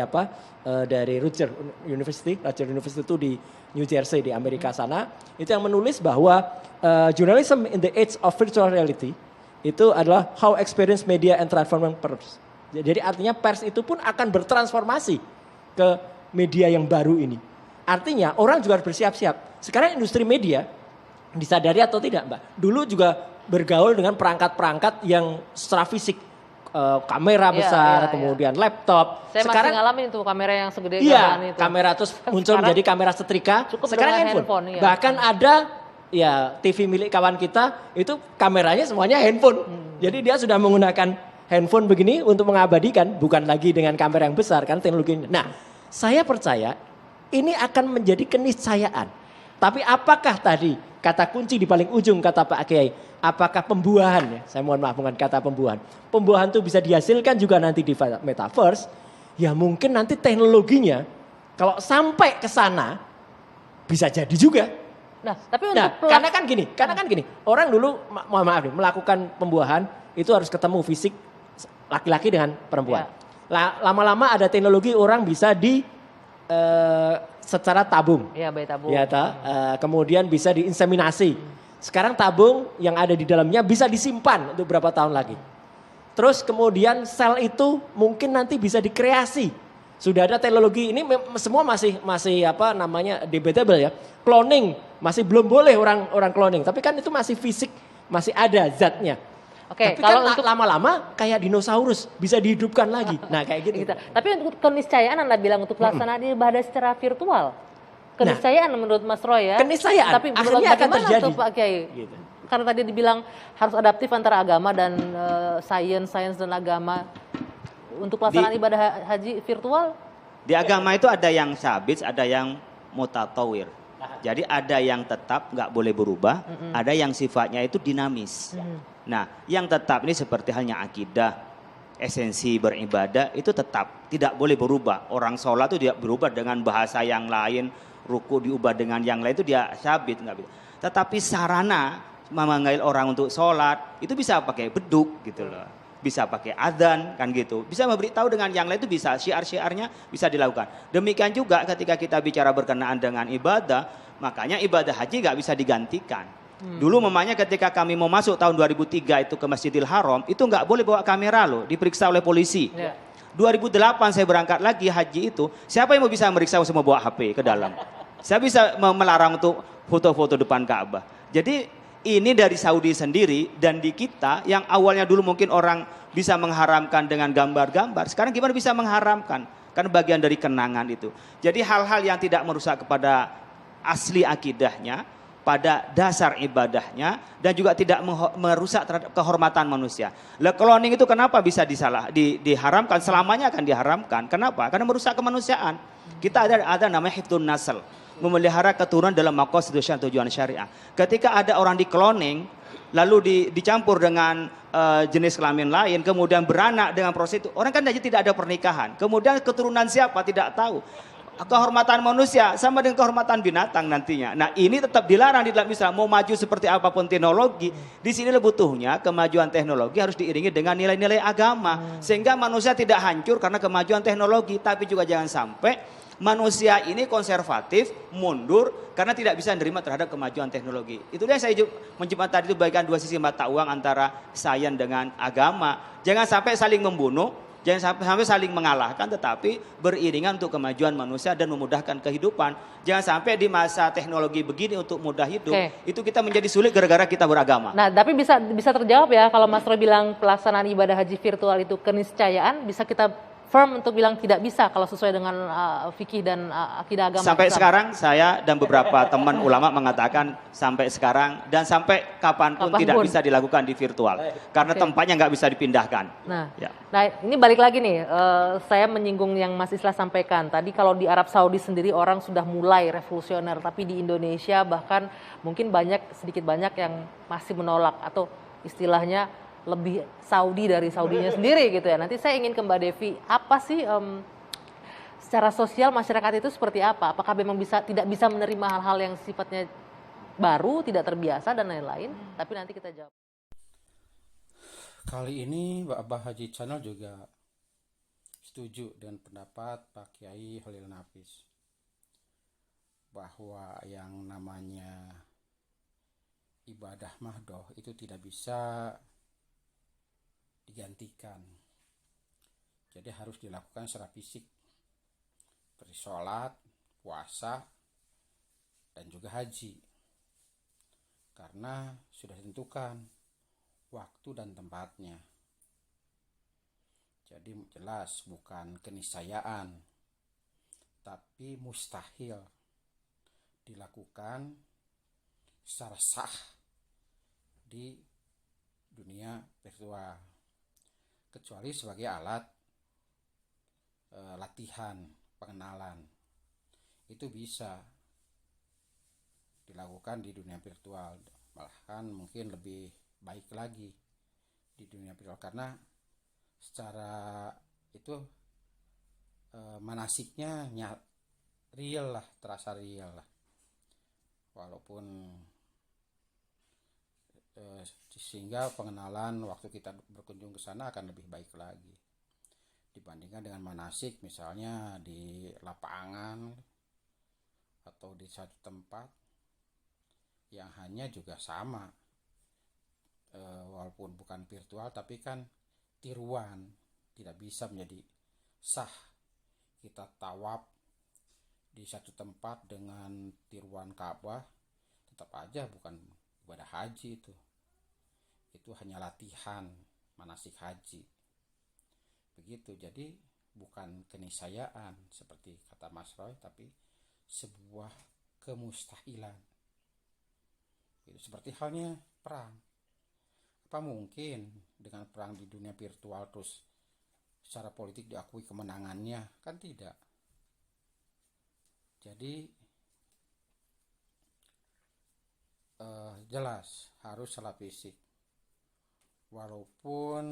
Speaker 5: Rutgers University itu di New Jersey di Amerika sana, itu yang menulis bahwa journalism in the age of virtual reality itu adalah how experience media and transforming pers. Jadi artinya pers itu pun akan bertransformasi ke media yang baru ini. Artinya orang juga harus bersiap-siap. Sekarang industri media, disadari atau tidak Mbak, dulu juga bergaul dengan perangkat-perangkat yang secara fisik, kamera besar, kemudian laptop.
Speaker 2: Saya sekarang masih ngalamin tuh kamera yang segede itu.
Speaker 5: Kamera terus muncul menjadi kamera setrika. Sekarang handphone. Bahkan ada TV milik kawan kita itu kameranya semuanya handphone. Jadi dia sudah menggunakan handphone begini untuk mengabadikan, bukan lagi dengan kamera yang besar kan teknologinya. Nah, Saya percaya ini akan menjadi keniscayaan. Tapi apakah tadi kata kunci di paling ujung kata Pak Kiai, apakah pembuahan ya? Saya mohon maaf bukan kata pembuahan. Pembuahan itu bisa dihasilkan juga nanti di metaverse. Ya mungkin nanti teknologinya kalau sampai ke sana bisa jadi juga.
Speaker 2: Nah, tapi untuk
Speaker 5: karena kan gini, orang dulu mohon maaf nih, melakukan pembuahan itu harus ketemu fisik laki-laki dengan perempuan. Lama-lama ada teknologi orang bisa secara tabung.
Speaker 2: Iya, bayi tabung.
Speaker 5: Ya, kemudian bisa diinseminasi. Sekarang tabung yang ada di dalamnya bisa disimpan untuk berapa tahun lagi. Terus kemudian sel itu mungkin nanti bisa dikreasi. Sudah ada teknologi ini semua masih apa namanya debatable ya. Cloning masih belum boleh orang cloning, tapi kan itu masih fisik, masih ada zatnya.
Speaker 2: Oke,
Speaker 5: tapi
Speaker 2: kalau
Speaker 5: kan
Speaker 2: untuk
Speaker 5: lama-lama kayak dinosaurus bisa dihidupkan lagi. Nah, kayak gitu.
Speaker 2: Tapi untuk keniscayaan Anda bilang untuk pelaksanaan ibadah secara virtual. Keniscayaan menurut Mas Roy ya.
Speaker 5: Keniscayaan
Speaker 2: Tapi
Speaker 5: akhirnya akan terjadi.
Speaker 2: untuk Pak Kiai?
Speaker 5: Gitu.
Speaker 2: Karena tadi dibilang harus adaptif antara agama dan sains dan agama. Untuk pelaksanaan ibadah haji virtual?
Speaker 6: Di agama itu ada yang sabit, ada yang mutatawir. Jadi ada yang tetap nggak boleh berubah, ada yang sifatnya itu dinamis. Nah, yang tetap ini seperti halnya akidah, esensi beribadah itu tetap tidak boleh berubah. Orang sholat itu dia berubah dengan bahasa yang lain, ruku diubah dengan yang lain itu dia sabit nggak bisa. Tetapi sarana memanggil orang untuk sholat itu bisa pakai beduk gitu loh. Bisa pakai adzan kan gitu. Bisa memberitahu dengan yang lain itu bisa, syiar-syiarnya bisa dilakukan. Demikian juga ketika kita bicara berkenaan dengan ibadah, makanya ibadah haji nggak bisa digantikan. Dulu memangnya ketika kami mau masuk tahun 2003 itu ke Masjidil Haram, itu nggak boleh bawa kamera loh, diperiksa oleh polisi. 2008 saya berangkat lagi haji itu, siapa yang mau bisa meriksa semua bawa HP ke dalam? Saya bisa melarang untuk foto-foto depan Ka'bah. Jadi ini dari Saudi sendiri dan di kita yang awalnya dulu mungkin orang bisa mengharamkan dengan gambar-gambar, sekarang gimana bisa mengharamkan? Kan bagian dari kenangan itu. Jadi hal-hal yang tidak merusak kepada asli akidahnya, pada dasar ibadahnya, dan juga tidak merusak terhadap kehormatan manusia. Cloning itu kenapa bisa diharamkan? Selamanya akan diharamkan. Kenapa? Karena merusak kemanusiaan. Kita ada namanya hifdzun nasl, memelihara keturunan dalam maqasid tujuan syariah. Ketika ada orang di cloning, lalu dicampur dengan jenis kelamin lain, kemudian beranak dengan prostitut, orang kan aja tidak ada pernikahan. Kemudian keturunan siapa tidak tahu. Kehormatan manusia sama dengan kehormatan binatang nantinya. Nah, ini tetap dilarang di dalam Islam. Mau maju seperti apapun teknologi, di sini butuhnya kemajuan teknologi harus diiringi dengan nilai-nilai agama, sehingga manusia tidak hancur karena kemajuan teknologi, tapi juga jangan sampai manusia ini konservatif, mundur karena tidak bisa menerima terhadap kemajuan teknologi. Itulah yang saya menjembatkan tadi itu bagikan dua sisi mata uang antara sains dengan agama. Jangan sampai saling membunuh, jangan sampai saling mengalahkan, tetapi beriringan untuk kemajuan manusia dan memudahkan kehidupan. Jangan sampai di masa teknologi begini untuk mudah hidup, itu kita menjadi sulit gara-gara kita beragama.
Speaker 2: Nah, tapi bisa terjawab ya kalau Mas Roy bilang pelaksanaan ibadah haji virtual itu keniscayaan, bisa kita firm untuk bilang tidak bisa kalau sesuai dengan fikih dan akidah agama.
Speaker 6: Sampai sekarang saya dan beberapa teman ulama mengatakan sampai sekarang dan sampai kapanpun tidak bisa dilakukan di virtual karena tempatnya nggak bisa dipindahkan.
Speaker 2: Nah, ini balik lagi nih, saya menyinggung yang Mas Islah sampaikan tadi, kalau di Arab Saudi sendiri orang sudah mulai revolusioner, tapi di Indonesia bahkan mungkin sedikit banyak yang masih menolak atau istilahnya lebih Saudi dari Saudinya sendiri gitu ya. Nanti saya ingin ke Mbak Devi, apa sih secara sosial masyarakat itu seperti apa? Apakah memang tidak bisa menerima hal-hal yang sifatnya baru, tidak terbiasa dan lain-lain? Tapi nanti kita jawab.
Speaker 1: Kali ini Mbak Abah Haji Channel juga setuju dengan pendapat Pak Kiai Khalil Nafis bahwa yang namanya ibadah mahdoh itu tidak bisa digantikan. Jadi harus dilakukan secara fisik, seperti sholat, puasa, dan juga haji. Karena sudah ditentukan waktu dan tempatnya. Jadi jelas bukan keniscayaan, tapi mustahil dilakukan secara sah di dunia virtual, kecuali sebagai alat latihan pengenalan. Itu bisa dilakukan di dunia virtual, bahkan mungkin lebih baik lagi di dunia virtual karena secara itu manasiknya real lah, terasa real lah, walaupun sehingga pengenalan waktu kita berkunjung ke sana akan lebih baik lagi dibandingkan dengan manasik misalnya di lapangan atau di satu tempat yang hanya juga sama, walaupun bukan virtual tapi kan tiruan, tidak bisa menjadi sah kita tawaf di satu tempat dengan tiruan Ka'bah, tetap aja bukan ibadah haji. Itu hanya latihan manasik haji begitu. Jadi bukan keniscayaan seperti kata Mas Roy, tapi sebuah kemustahilan. Itu seperti halnya perang. Apa mungkin dengan perang di dunia virtual terus secara politik diakui kemenangannya? Kan tidak. Jadi jelas harus salah fisik. Walaupun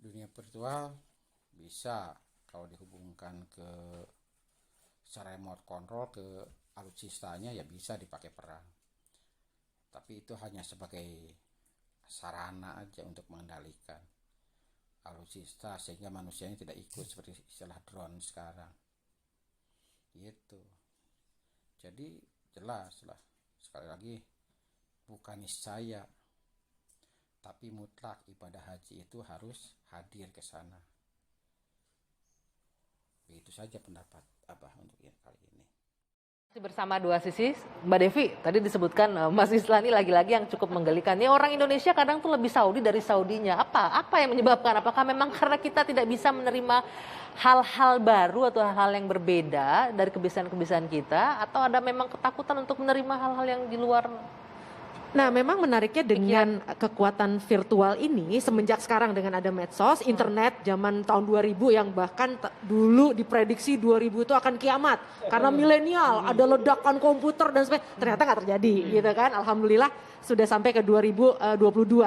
Speaker 1: dunia virtual bisa kalau dihubungkan ke secara remote control ke alutsistanya ya bisa dipakai perang. Tapi itu hanya sebagai sarana aja untuk mengendalikan alutsista sehingga manusianya tidak ikut seperti istilah drone sekarang. Gitu. Jadi jelas lah, sekali lagi bukan niscaya, tapi mutlak ibadah haji itu harus hadir ke sana. Begitu saja pendapat Abah untuk kali ini.
Speaker 2: Masih bersama dua sisi, Mbak Devi, tadi disebutkan Mas Islani lagi-lagi yang cukup menggelikan. Nih orang Indonesia kadang tuh lebih Saudi dari Saudinya. Apa yang menyebabkan? Apakah memang karena kita tidak bisa menerima hal-hal baru atau hal-hal yang berbeda dari kebiasaan-kebiasaan kita? Atau ada memang ketakutan untuk menerima hal-hal yang di luar?
Speaker 4: Nah, memang menariknya dengan kekuatan virtual ini semenjak sekarang dengan ada medsos, internet zaman tahun 2000 yang bahkan dulu diprediksi 2000 itu akan kiamat karena milenial, ada ledakan komputer dan sebagainya. Ternyata nggak terjadi gitu kan. Alhamdulillah sudah sampai ke 2022.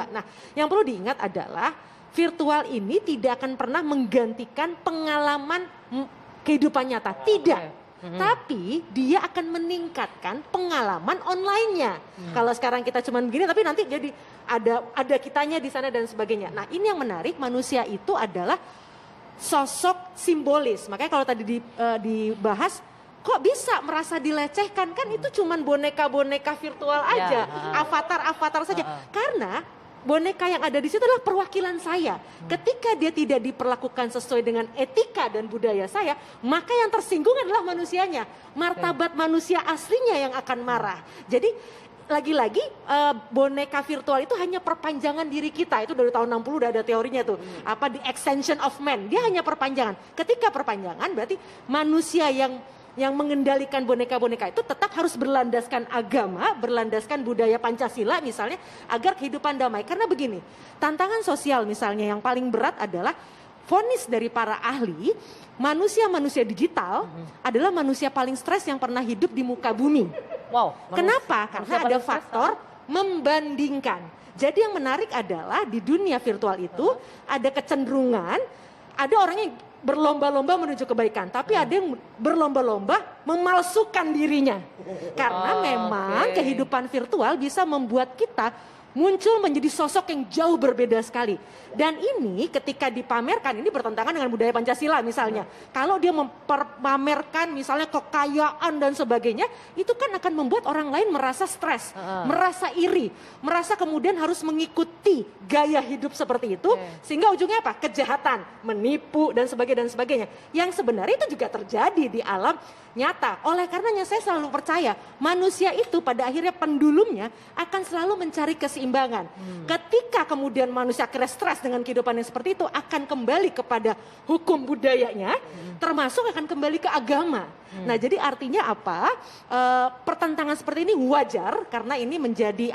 Speaker 4: Nah, yang perlu diingat adalah virtual ini tidak akan pernah menggantikan pengalaman kehidupan nyata. Tidak. Tapi dia akan meningkatkan pengalaman online-nya. Kalau sekarang kita cuma begini, tapi nanti jadi ada kitanya di sana dan sebagainya. Nah, ini yang menarik, manusia itu adalah sosok simbolis. Makanya kalau tadi dibahas, kok bisa merasa dilecehkan? Kan itu cuma boneka-boneka virtual aja, avatar-avatar saja. Karena boneka yang ada di situ adalah perwakilan saya. Ketika dia tidak diperlakukan sesuai dengan etika dan budaya saya, maka yang tersinggung adalah manusianya. Martabat manusia aslinya yang akan marah. Jadi lagi-lagi boneka virtual itu hanya perpanjangan diri kita. Itu dari tahun 60 udah ada teorinya tuh. Apa the extension of man. Dia hanya perpanjangan. Ketika perpanjangan berarti manusia yang mengendalikan boneka-boneka itu tetap harus berlandaskan agama, berlandaskan budaya Pancasila misalnya, agar kehidupan damai. Karena begini, tantangan sosial misalnya yang paling berat adalah vonis dari para ahli, manusia-manusia digital adalah manusia paling stres yang pernah hidup di muka bumi.
Speaker 2: Wow.
Speaker 4: Kenapa? Karena ada faktor membandingkan. Jadi yang menarik adalah di dunia virtual itu ada kecenderungan, ada orang yang berlomba-lomba menuju kebaikan, tapi ada yang berlomba-lomba memalsukan dirinya. Karena memang kehidupan virtual bisa membuat kita muncul menjadi sosok yang jauh berbeda sekali. Dan ini ketika dipamerkan, ini bertentangan dengan budaya Pancasila misalnya. Kalau dia memamerkan misalnya kekayaan dan sebagainya, itu kan akan membuat orang lain merasa stres, merasa iri, merasa kemudian harus mengikuti gaya hidup seperti itu, sehingga ujungnya apa? Kejahatan, menipu dan sebagainya. Yang sebenarnya itu juga terjadi di alam nyata. Oleh karenanya saya selalu percaya manusia itu pada akhirnya pendulumnya akan selalu mencari keseimbangan. Ketika kemudian manusia akhirnya stres dengan kehidupan yang seperti itu, akan kembali kepada hukum budayanya, termasuk akan kembali ke agama. Nah, jadi artinya apa? Pertentangan seperti ini wajar karena ini menjadi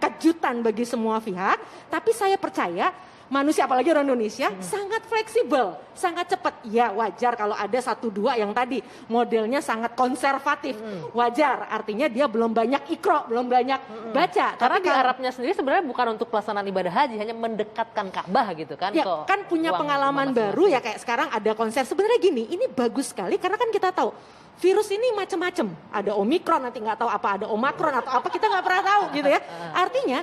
Speaker 4: kejutan bagi semua pihak. Tapi saya percaya manusia apalagi orang Indonesia sangat fleksibel, sangat cepat. Ya wajar kalau ada 1-2 yang tadi modelnya sangat konservatif. Wajar, artinya dia belum banyak ikro, belum banyak baca.
Speaker 2: Karena
Speaker 4: Tapi
Speaker 2: di Arabnya sendiri sebenarnya bukan untuk pelaksanaan ibadah haji, hanya mendekatkan Ka'bah gitu kan.
Speaker 4: ya
Speaker 2: ke
Speaker 4: kan punya
Speaker 2: ruang
Speaker 4: pengalaman
Speaker 2: rumah
Speaker 4: baru ya, kayak sekarang ada konser. Sebenarnya gini, ini bagus sekali karena kan kita tahu virus ini macam-macam. Ada Omikron, nanti nggak tahu apa, ada Omakron atau apa, kita nggak pernah tahu gitu ya. Artinya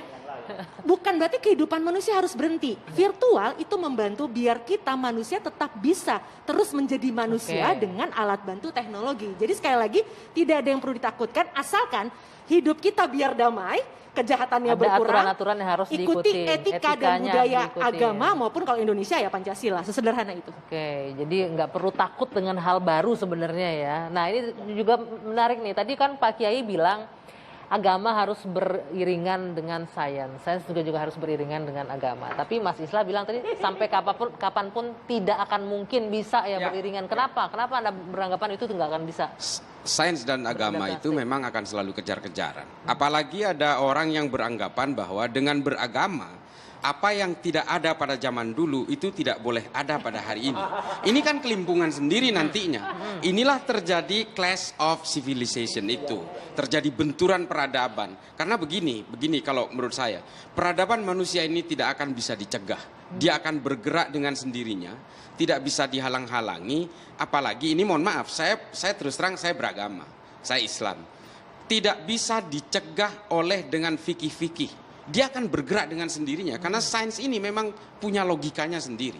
Speaker 4: bukan berarti kehidupan manusia harus berhenti. Virtual itu membantu biar kita manusia tetap bisa terus menjadi manusia dengan alat bantu teknologi. Jadi sekali lagi tidak ada yang perlu ditakutkan asalkan hidup kita biar damai, kejahatannya
Speaker 2: Ada
Speaker 4: berkurang.
Speaker 2: aturan-aturan yang harus
Speaker 4: ikuti
Speaker 2: diikuti,
Speaker 4: etika dan
Speaker 2: etikanya
Speaker 4: budaya
Speaker 2: diikuti.
Speaker 4: agama maupun kalau Indonesia ya Pancasila, sesederhana itu.
Speaker 2: Oke, jadi nggak perlu takut dengan hal baru sebenarnya ya. Nah ini juga menarik nih, tadi kan Pak Kiai bilang agama harus beriringan dengan sains. Sains juga harus beriringan dengan agama. Tapi Mas Islah bilang tadi sampai kapanpun tidak akan mungkin bisa ya beriringan. Kenapa? Kenapa Anda beranggapan itu nggak akan bisa?
Speaker 3: Sains dan agama itu memang akan selalu kejar-kejaran. Apalagi ada orang yang beranggapan bahwa dengan beragama, apa yang tidak ada pada zaman dulu itu tidak boleh ada pada hari ini. Ini kan kelimpungan sendiri nantinya. Inilah terjadi clash of civilization itu. Terjadi benturan peradaban. Karena begini kalau menurut saya, peradaban manusia ini tidak akan bisa dicegah. Dia akan bergerak dengan sendirinya, tidak bisa dihalang-halangi. Apalagi ini mohon maaf, saya terus terang saya beragama, saya Islam. Tidak bisa dicegah oleh dengan fikih-fikih. Dia akan bergerak dengan sendirinya karena sains ini memang punya logikanya sendiri.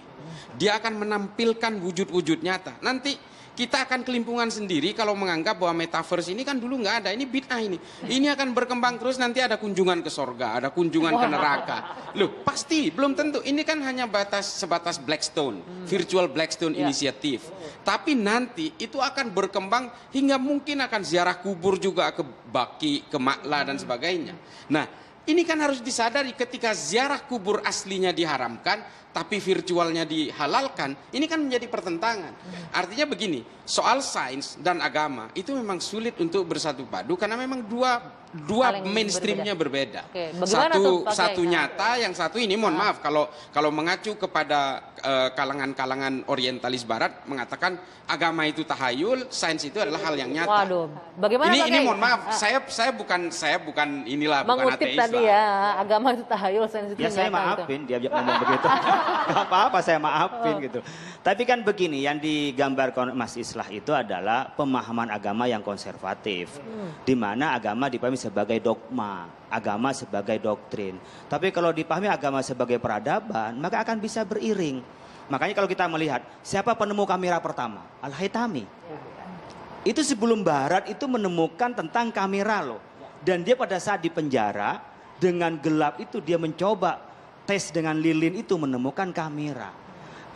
Speaker 3: Dia akan menampilkan wujud-wujud nyata. Nanti kita akan kelimpungan sendiri kalau menganggap bahwa metaverse ini kan dulu nggak ada, ini bid'ah ini. Ini akan berkembang terus, nanti ada kunjungan ke sorga, ada kunjungan ke neraka. Loh pasti belum tentu. Ini kan hanya sebatas Blackstone, virtual Blackstone Initiative. Tapi nanti itu akan berkembang hingga mungkin akan ziarah kubur juga ke Baki, ke Makla dan sebagainya. Nah, ini kan harus disadari ketika ziarah kubur aslinya diharamkan, tapi virtualnya dihalalkan, ini kan menjadi pertentangan. Artinya begini, soal sains dan agama itu memang sulit untuk bersatu padu karena memang dua mainstreamnya berbeda.
Speaker 2: Oke, bagaimana tuh, Pak
Speaker 3: Satu
Speaker 2: Kiai?
Speaker 3: nyata, yang satu ini mohon maaf kalau mengacu kepada kalangan-kalangan orientalis barat mengatakan agama itu tahayul, sains itu adalah hal yang nyata.
Speaker 2: Waduh, bagaimana Pak
Speaker 3: Ini
Speaker 2: Kiai?
Speaker 3: mohon maaf, saya bukan inilah, bukan
Speaker 2: Mengutip
Speaker 3: ateis
Speaker 2: tadi
Speaker 3: lah.
Speaker 2: ya, agama itu tahayul, sains itu
Speaker 6: Ya saya
Speaker 2: nyata gitu.
Speaker 6: maafin dia ngomong begitu. Gak apa-apa saya maafin gitu. Tapi kan begini, yang digambarkan Mas Islah itu adalah pemahaman agama yang konservatif. Di mana agama dipahami sebagai dogma, agama sebagai doktrin. Tapi kalau dipahami agama sebagai peradaban, maka akan bisa beriring. Makanya kalau kita melihat, siapa penemu kamera pertama? Al-Haytami. Itu sebelum Barat itu menemukan tentang kamera loh. Dan dia pada saat di penjara, dengan gelap itu dia mencoba tes dengan lilin itu menemukan kamera.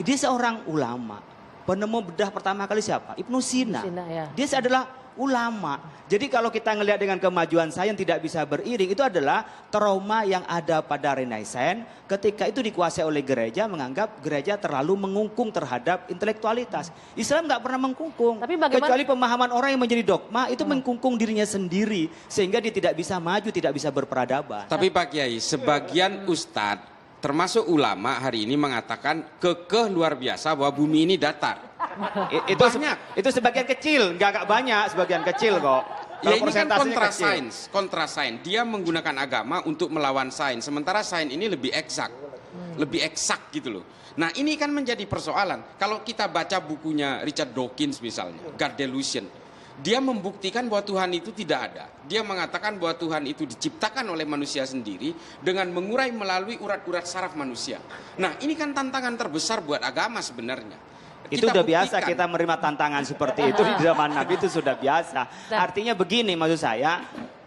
Speaker 6: Dia seorang ulama. Penemu bedah pertama kali siapa? Ibnu Sina.
Speaker 2: Ya.
Speaker 6: Dia adalah ulama. Jadi kalau kita ngelihat dengan kemajuan sains tidak bisa beriring, itu adalah trauma yang ada pada Renaissance ketika itu dikuasai oleh gereja, menganggap gereja terlalu mengungkung terhadap intelektualitas. Islam nggak pernah mengkungkung.
Speaker 2: Tapi bagaimana-
Speaker 6: Kecuali pemahaman orang yang menjadi dogma itu mengkungkung dirinya sendiri sehingga dia tidak bisa maju, tidak bisa berperadaban.
Speaker 3: Tapi Pak Kiai, sebagian ustadz termasuk ulama hari ini mengatakan kekeh luar biasa bahwa bumi ini datar.
Speaker 6: Itu sebagian kecil, nggak banyak, sebagian kecil kok.
Speaker 3: Ya
Speaker 6: Kalau
Speaker 3: ini kan
Speaker 6: persentasenya kecil.
Speaker 3: kontra sains. Dia menggunakan agama untuk melawan sains. Sementara sains ini lebih eksak gitu loh. Nah ini kan menjadi persoalan. Kalau kita baca bukunya Richard Dawkins misalnya, God Delusion. Dia membuktikan bahwa Tuhan itu tidak ada. Dia mengatakan bahwa Tuhan itu diciptakan oleh manusia sendiri dengan mengurai melalui urat-urat saraf manusia. Nah ini kan tantangan terbesar buat agama sebenarnya.
Speaker 6: Itu udah biasa kita menerima tantangan seperti itu di zaman Nabi, itu sudah biasa. Artinya begini maksud saya,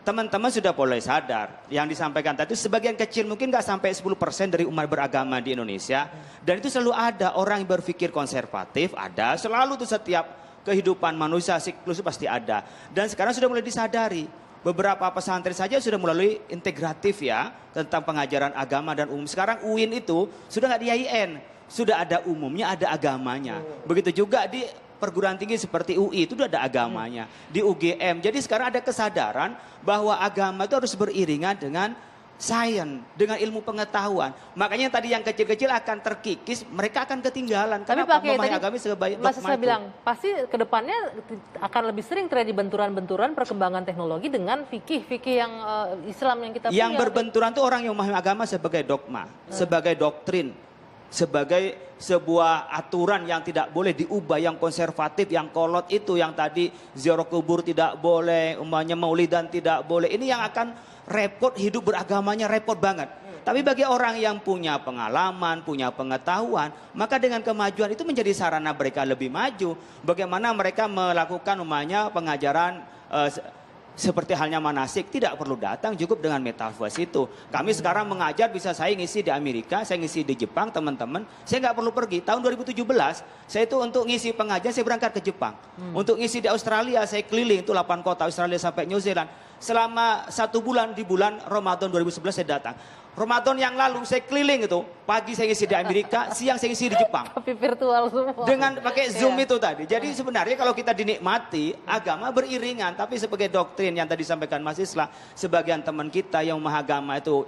Speaker 6: teman-teman sudah mulai sadar. Yang disampaikan tadi sebagian kecil mungkin nggak sampai 10% dari umat beragama di Indonesia. Dan itu selalu ada orang yang berpikir konservatif, ada. Selalu tuh setiap kehidupan manusia siklus pasti ada. Dan sekarang sudah mulai disadari. Beberapa pesantren saja sudah melalui integratif ya tentang pengajaran agama dan umum. Sekarang UIN itu sudah nggak di IAIN. Sudah ada umumnya, ada agamanya. Begitu juga di perguruan tinggi seperti UI itu sudah ada agamanya. Di UGM. Jadi sekarang ada kesadaran bahwa agama itu harus beriringan dengan sains, dengan ilmu pengetahuan. Makanya tadi yang kecil-kecil akan terkikis, mereka akan ketinggalan.
Speaker 2: Tapi
Speaker 6: Kenapa?
Speaker 2: pakai
Speaker 6: Memahami
Speaker 2: tadi
Speaker 6: agama sebagai
Speaker 2: Mas
Speaker 6: dogma
Speaker 2: saya
Speaker 6: itu.
Speaker 2: bilang pasti kedepannya akan lebih sering terjadi benturan-benturan perkembangan teknologi dengan fikih yang Islam yang kita
Speaker 6: Yang
Speaker 2: punya.
Speaker 6: berbenturan itu orang yang memahami agama sebagai dogma, sebagai doktrin, sebagai sebuah aturan yang tidak boleh diubah, yang konservatif, yang kolot itu, yang tadi ziarah kubur tidak boleh, umpamanya maulidan tidak boleh. Ini yang akan repot, hidup beragamanya repot banget. Tapi bagi orang yang punya pengalaman, punya pengetahuan, maka dengan kemajuan itu menjadi sarana mereka lebih maju. Bagaimana mereka melakukan umpamanya pengajaran seperti halnya manasik, tidak perlu datang, cukup dengan metaverse itu. Kami sekarang mengajar, bisa saya ngisi di Amerika, saya ngisi di Jepang, teman-teman. Saya nggak perlu pergi. Tahun 2017, saya itu untuk ngisi pengajian, saya berangkat ke Jepang. Untuk ngisi di Australia, saya keliling, itu 8 kota Australia sampai New Zealand. Selama 1 bulan, di bulan Ramadan 2011 saya datang. Ramadan yang lalu saya keliling itu, pagi saya ngisi di Amerika, siang saya ngisi di Jepang.
Speaker 2: Tapi virtual semua.
Speaker 6: Dengan pakai Zoom
Speaker 2: Iya.
Speaker 6: itu tadi. Jadi sebenarnya kalau kita dinikmati, agama beriringan. Tapi sebagai doktrin yang tadi disampaikan Mas Islah, sebagian teman kita yang memahami agama itu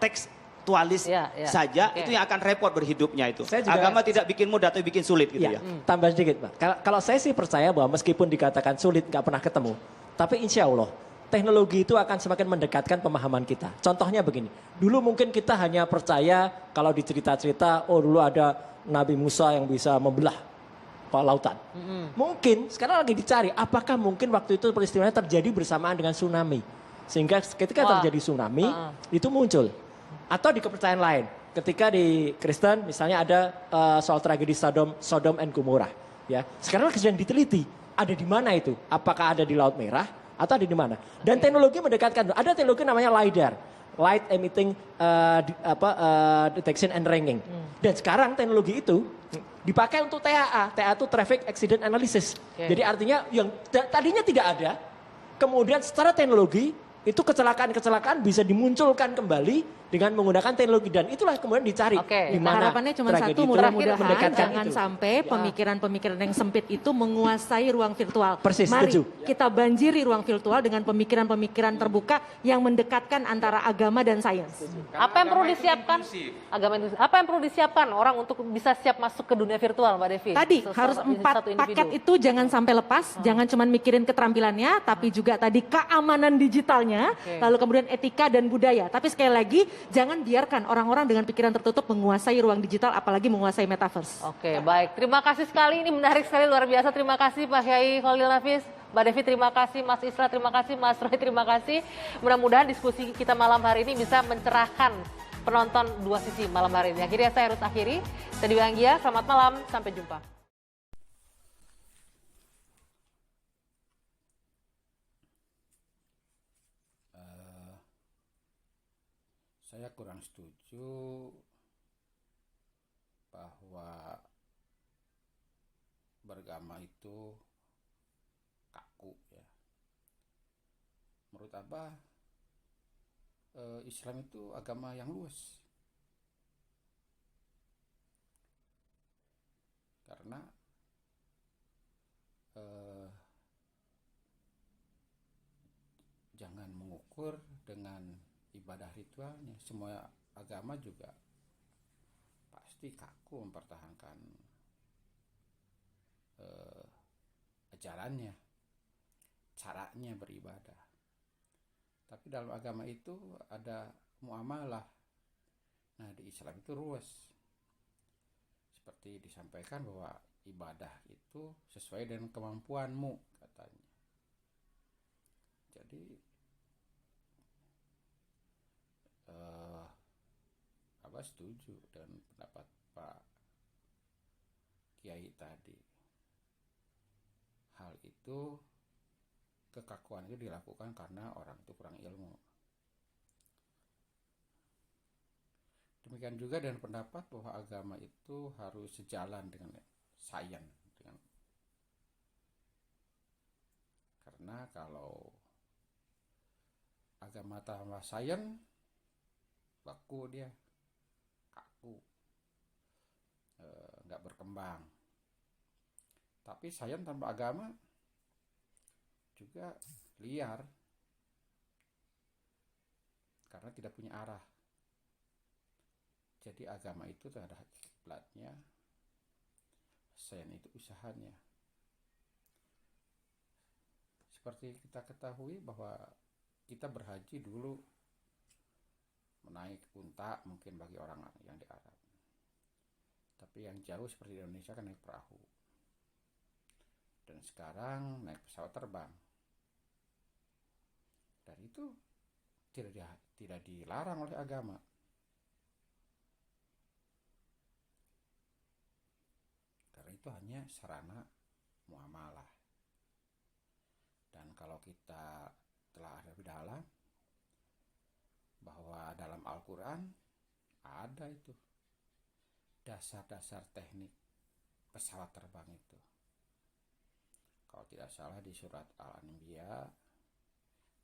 Speaker 6: tekstualis
Speaker 2: Iya.
Speaker 6: saja,
Speaker 2: Oke.
Speaker 6: itu yang akan repot berhidupnya itu.
Speaker 5: Saya juga-
Speaker 6: Agama tidak bikin mudah, tapi bikin sulit gitu ya.
Speaker 5: Tambah sedikit, Pak. Kalau saya sih percaya bahwa meskipun dikatakan sulit, nggak pernah ketemu, tapi insya Allah teknologi itu akan semakin mendekatkan pemahaman kita. Contohnya begini, dulu mungkin kita hanya percaya kalau dicerita-cerita, oh dulu ada Nabi Musa yang bisa membelah lautan. Mungkin sekarang lagi dicari, apakah mungkin waktu itu peristiwanya terjadi bersamaan dengan tsunami. Sehingga ketika
Speaker 2: Wah.
Speaker 5: terjadi tsunami, itu muncul. Atau di kepercayaan lain, ketika di Kristen misalnya ada soal tragedi Sodom and Gomorrah. Ya, sekarang sedang diteliti, ada di mana itu? Apakah ada di Laut Merah? Atau ada di mana? Dan teknologi mendekatkan. Ada teknologi namanya LiDAR, Light Emitting Detection and Ranging. Dan sekarang teknologi itu dipakai untuk TAA. TAA itu Traffic Accident Analysis. Jadi artinya yang tadinya tidak ada, kemudian secara teknologi itu kecelakaan-kecelakaan bisa dimunculkan kembali dengan menggunakan teknologi, dan itulah kemudian dicari
Speaker 2: Oke.
Speaker 5: di mana
Speaker 4: Harapannya cuma
Speaker 5: tragedi
Speaker 4: satu,
Speaker 5: itu
Speaker 4: mudah-mudahan
Speaker 5: mendekatkan
Speaker 4: jangan
Speaker 5: itu.
Speaker 4: sampai
Speaker 5: Ya.
Speaker 4: pemikiran-pemikiran yang sempit itu menguasai ruang virtual.
Speaker 5: Persis,
Speaker 4: Mari
Speaker 5: setuju.
Speaker 4: kita banjiri ruang virtual dengan pemikiran-pemikiran terbuka yang mendekatkan antara agama dan sains.
Speaker 2: Apa yang perlu disiapkan? Agama inklusif. Apa yang perlu disiapkan orang untuk bisa siap masuk ke dunia virtual, Mbak Devi?
Speaker 4: Tadi harus 4
Speaker 2: satu individu.
Speaker 4: paket itu jangan sampai lepas, jangan cuma mikirin keterampilannya, tapi juga tadi keamanan digitalnya, lalu kemudian etika dan budaya. Tapi sekali lagi, jangan biarkan orang-orang dengan pikiran tertutup menguasai ruang digital, apalagi menguasai metaverse.
Speaker 2: Oke, baik. Terima kasih sekali. Ini menarik sekali, luar biasa. Terima kasih Pak Kiai Khalil Nafis. Mbak Devi, terima kasih. Mas Isra, terima kasih. Mas Roy, terima kasih. Mudah-mudahan diskusi kita malam hari ini bisa mencerahkan penonton dua sisi malam hari ini. Akhirnya saya harus akhiri. Saya Dewi Anggia, selamat malam. Sampai jumpa.
Speaker 1: Saya kurang setuju bahwa beragama itu kaku ya. Menurut Abah, Islam itu agama yang luas. Karena jangan mengukur dengan ibadah ritualnya. Semua agama juga pasti kaku mempertahankan ajarannya, caranya beribadah. Tapi dalam agama itu ada muamalah. Nah, di Islam itu luas. Seperti disampaikan bahwa ibadah itu sesuai dengan kemampuanmu, katanya. Jadi Abah setuju dengan pendapat Pak Kiai tadi. Hal itu, kekakuan itu dilakukan karena orang itu kurang ilmu. Demikian juga dengan pendapat bahwa agama itu harus sejalan dengan sains, karena kalau agama tanpa sains baku, dia kaku, nggak berkembang. Tapi sains tanpa agama juga liar, karena tidak punya arah. Jadi agama itu ada kiblatnya, sains itu usahanya. Seperti kita ketahui bahwa kita berhaji dulu menaik unta mungkin bagi orang yang di Arab. Tapi yang jauh seperti di Indonesia kan naik perahu. Dan sekarang naik pesawat terbang. Dan itu tidak dilarang oleh agama. Karena itu hanya sarana muamalah. Dan kalau kita telah lebih dalam, bahwa dalam Al-Quran ada itu dasar-dasar teknik pesawat terbang itu. Kalau tidak salah di surat Al-Anbiya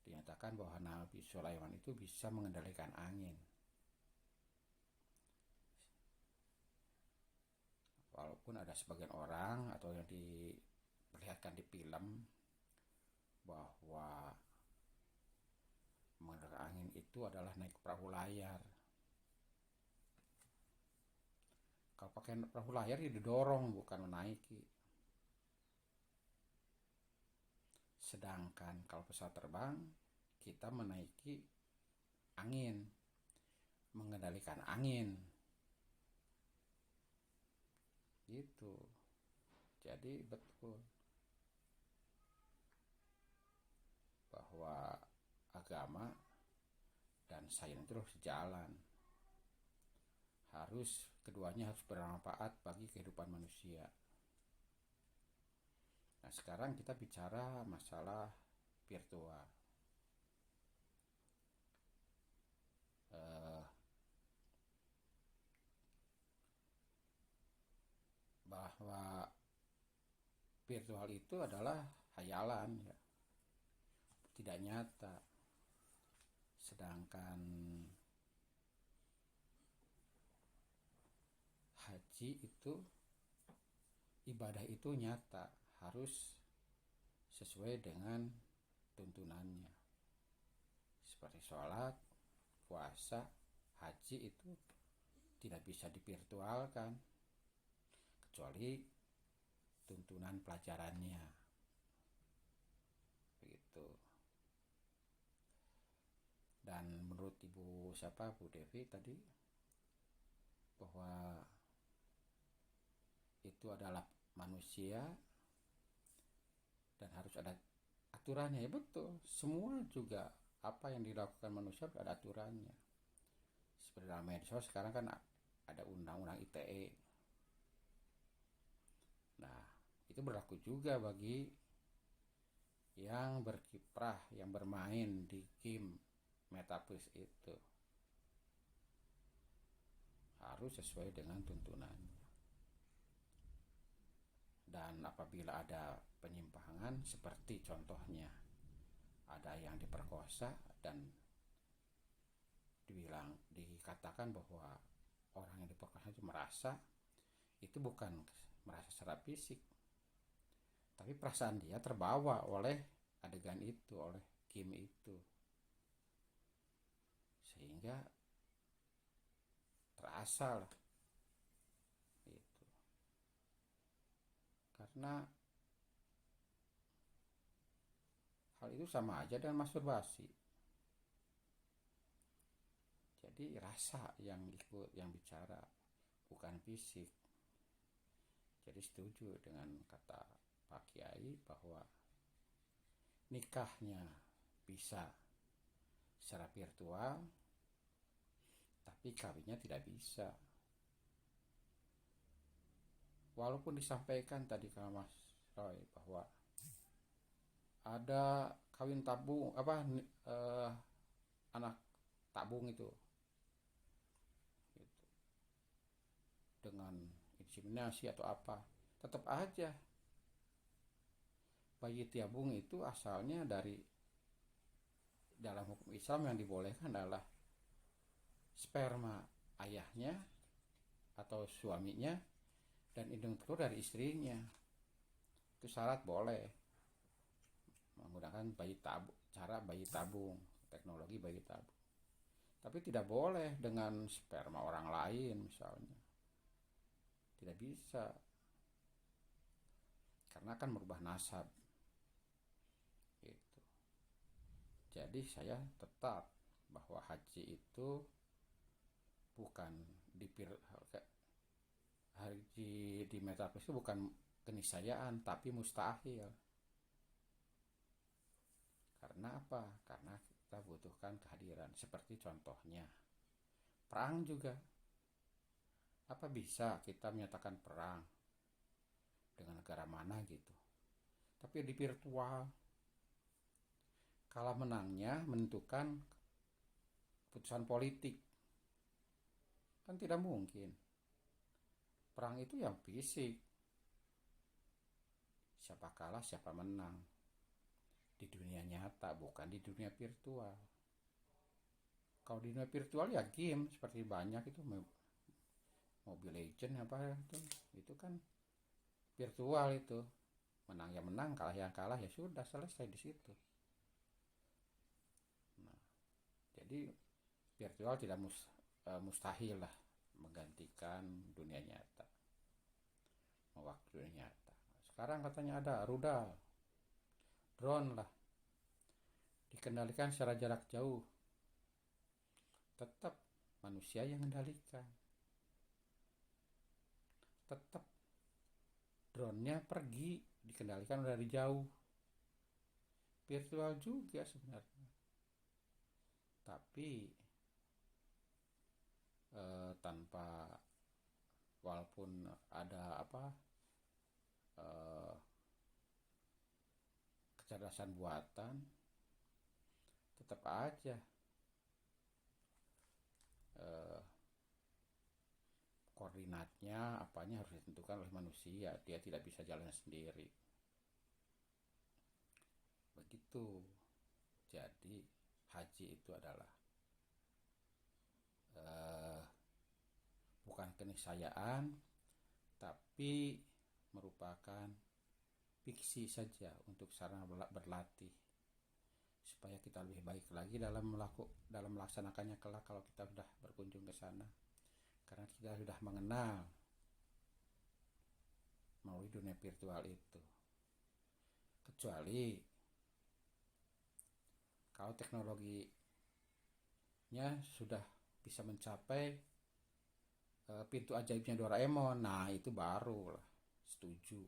Speaker 1: dinyatakan bahwa Nabi Sulaiman itu bisa mengendalikan angin. Walaupun ada sebagian orang atau yang diperlihatkan di film bahwa mengendalikan angin itu adalah naik perahu layar. Kalau pakai perahu layar ya didorong bukan menaiki. Sedangkan kalau pesawat terbang kita menaiki angin, mengendalikan angin. Gitu. Jadi betul bahwa agama dan sains itu harus sejalan. Keduanya harus bermanfaat bagi kehidupan manusia. Nah, sekarang kita bicara masalah virtual. Bahwa virtual itu adalah hayalan, ya, tidak nyata. Sedangkan haji itu, ibadah itu nyata, harus sesuai dengan tuntunannya. Seperti sholat, puasa, haji itu tidak bisa divirtualkan kecuali tuntunan pelajarannya. Begitu. Dan menurut Bu Devi tadi, bahwa itu adalah manusia dan harus ada aturannya. Ya betul, semua juga apa yang dilakukan manusia ada aturannya. Seperti dalam medsos sekarang kan ada undang-undang ITE. Nah, itu berlaku juga bagi yang berkiprah, yang bermain di game metaverse itu. Harus sesuai dengan tuntunannya. Dan apabila ada penyimpangan, seperti contohnya ada yang diperkosa dan dikatakan bahwa orang yang diperkosa itu merasa, itu bukan merasa secara fisik, tapi perasaan dia terbawa oleh adegan itu, oleh game itu, sehingga terasa lah itu. Karena hal itu sama aja dengan masturbasi. Jadi rasa yang ikut, yang bicara, bukan fisik. Jadi setuju dengan kata Pak Kiai bahwa nikahnya bisa secara virtual, tapi kawinnya tidak bisa. Walaupun disampaikan tadi ke Mas Roy bahwa ada kawin tabung, anak tabung itu gitu, dengan inseminasi atau apa, tetap aja bayi tabung itu asalnya dari, dalam hukum Islam yang dibolehkan adalah sperma ayahnya atau suaminya dan indung telur dari istrinya. Itu syarat boleh menggunakan bayi tabung, cara bayi tabung, teknologi bayi tabung. Tapi tidak boleh dengan sperma orang lain misalnya. Tidak bisa. Karena akan merubah nasab. Gitu. Jadi saya tetap bahwa haji itu bukan haji di metaverse itu bukan keniscayaan tapi mustahil. Karena apa? Karena kita butuhkan kehadiran. Seperti contohnya perang juga. Apa bisa kita menyatakan perang dengan negara mana gitu? Tapi di virtual. Kalah menangnya menentukan keputusan politik. Kan tidak mungkin. Perang itu yang fisik. Siapa kalah, siapa menang. Di dunia nyata, bukan di dunia virtual. Kalau di dunia virtual ya game, seperti banyak itu Mobile Legend apa itu kan virtual itu. Menang ya menang, kalah yang kalah ya sudah selesai di situ. Nah, jadi virtual tidak mustahil lah menggantikan dunia nyata, mewakili dunia nyata. Sekarang katanya ada rudal, drone lah, dikendalikan secara jarak jauh, tetap manusia yang mengendalikan, tetap drone-nya pergi dikendalikan dari jauh, virtual juga sebenarnya, tapi tanpa, walaupun ada kecerdasan buatan, tetap aja koordinatnya apanya harus ditentukan oleh manusia. Dia tidak bisa jalan sendiri. Begitu. Jadi haji itu adalah bukan keniscayaan, tapi merupakan fiksi saja untuk sarana berlatih supaya kita lebih baik lagi dalam melaksanakannya kelak kalau kita sudah berkunjung ke sana, karena kita sudah mengenal melalui dunia virtual itu. Kecuali kalau teknologinya sudah bisa mencapai pintu ajaibnya Doraemon, nah itu baru lah setuju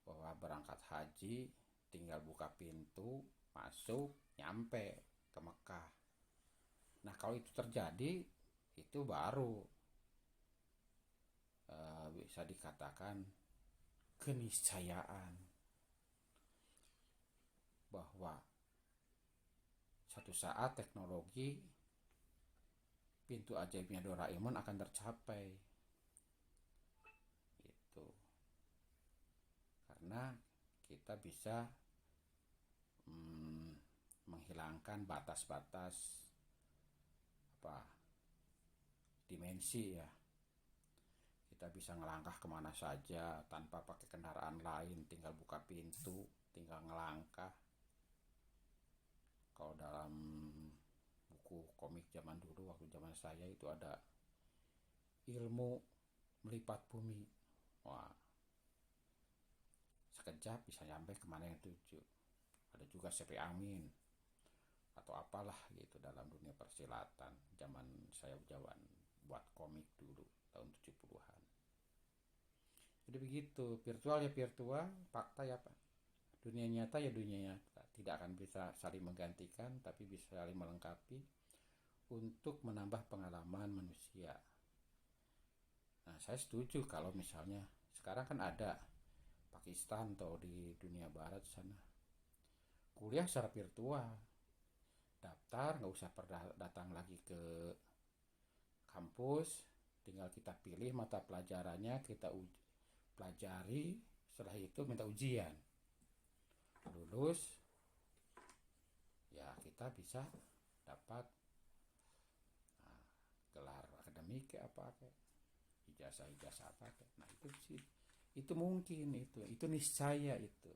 Speaker 1: bahwa berangkat haji tinggal buka pintu, masuk, nyampe ke Mekah. Nah kalau itu terjadi, itu baru bisa dikatakan keniscayaan bahwa satu saat teknologi pintu ajaibnya Doraemon akan tercapai. Itu karena kita bisa menghilangkan batas-batas dimensi ya. Kita bisa ngelangkah kemana saja tanpa pakai kendaraan lain, tinggal buka pintu, tinggal ngelangkah. Kalau dalam buku komik zaman dulu, waktu zaman saya itu ada ilmu melipat bumi. Wah, sekejap bisa sampai kemana yang tuju. Ada juga CP Amin atau apalah gitu dalam dunia persilatan zaman saya buat komik dulu tahun 70-an. Jadi begitu, virtual ya virtual, fakta ya Pak. Dunia nyata ya dunia nyata. Tidak akan bisa saling menggantikan, tapi bisa saling melengkapi untuk menambah pengalaman manusia. Nah, saya setuju kalau misalnya sekarang kan ada Pakistan atau di dunia barat sana kuliah secara virtual, daftar nggak usah datang lagi ke kampus, tinggal kita pilih mata pelajarannya, kita pelajari, setelah itu minta ujian, lulus ya kita bisa dapat gelar akademik kayak apa kayak ijazah apa kayak. Nah itu sih, itu mungkin itu niscaya itu.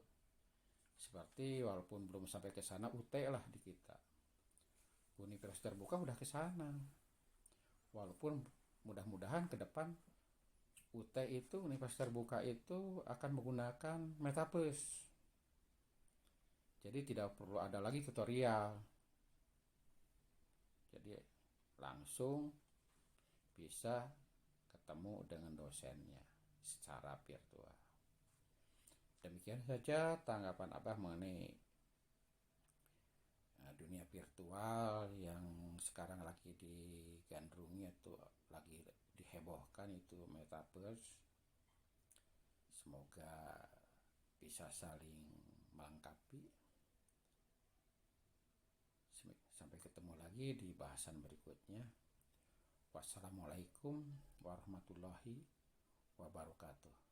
Speaker 1: Seperti walaupun belum sampai ke sana UT lah di kita, Universitas terbuka udah ke sana. Walaupun mudah-mudahan ke depan UT itu, Universitas terbuka itu akan menggunakan metaverse. Jadi tidak perlu ada lagi tutorial. Jadi langsung bisa ketemu dengan dosennya secara virtual. Demikian saja tanggapan Abah mengenai dunia virtual yang sekarang lagi digandrungi atau lagi dihebohkan, itu metaverse. Semoga bisa saling melengkapi. Sampai ketemu lagi di bahasan berikutnya. Wassalamualaikum warahmatullahi wabarakatuh.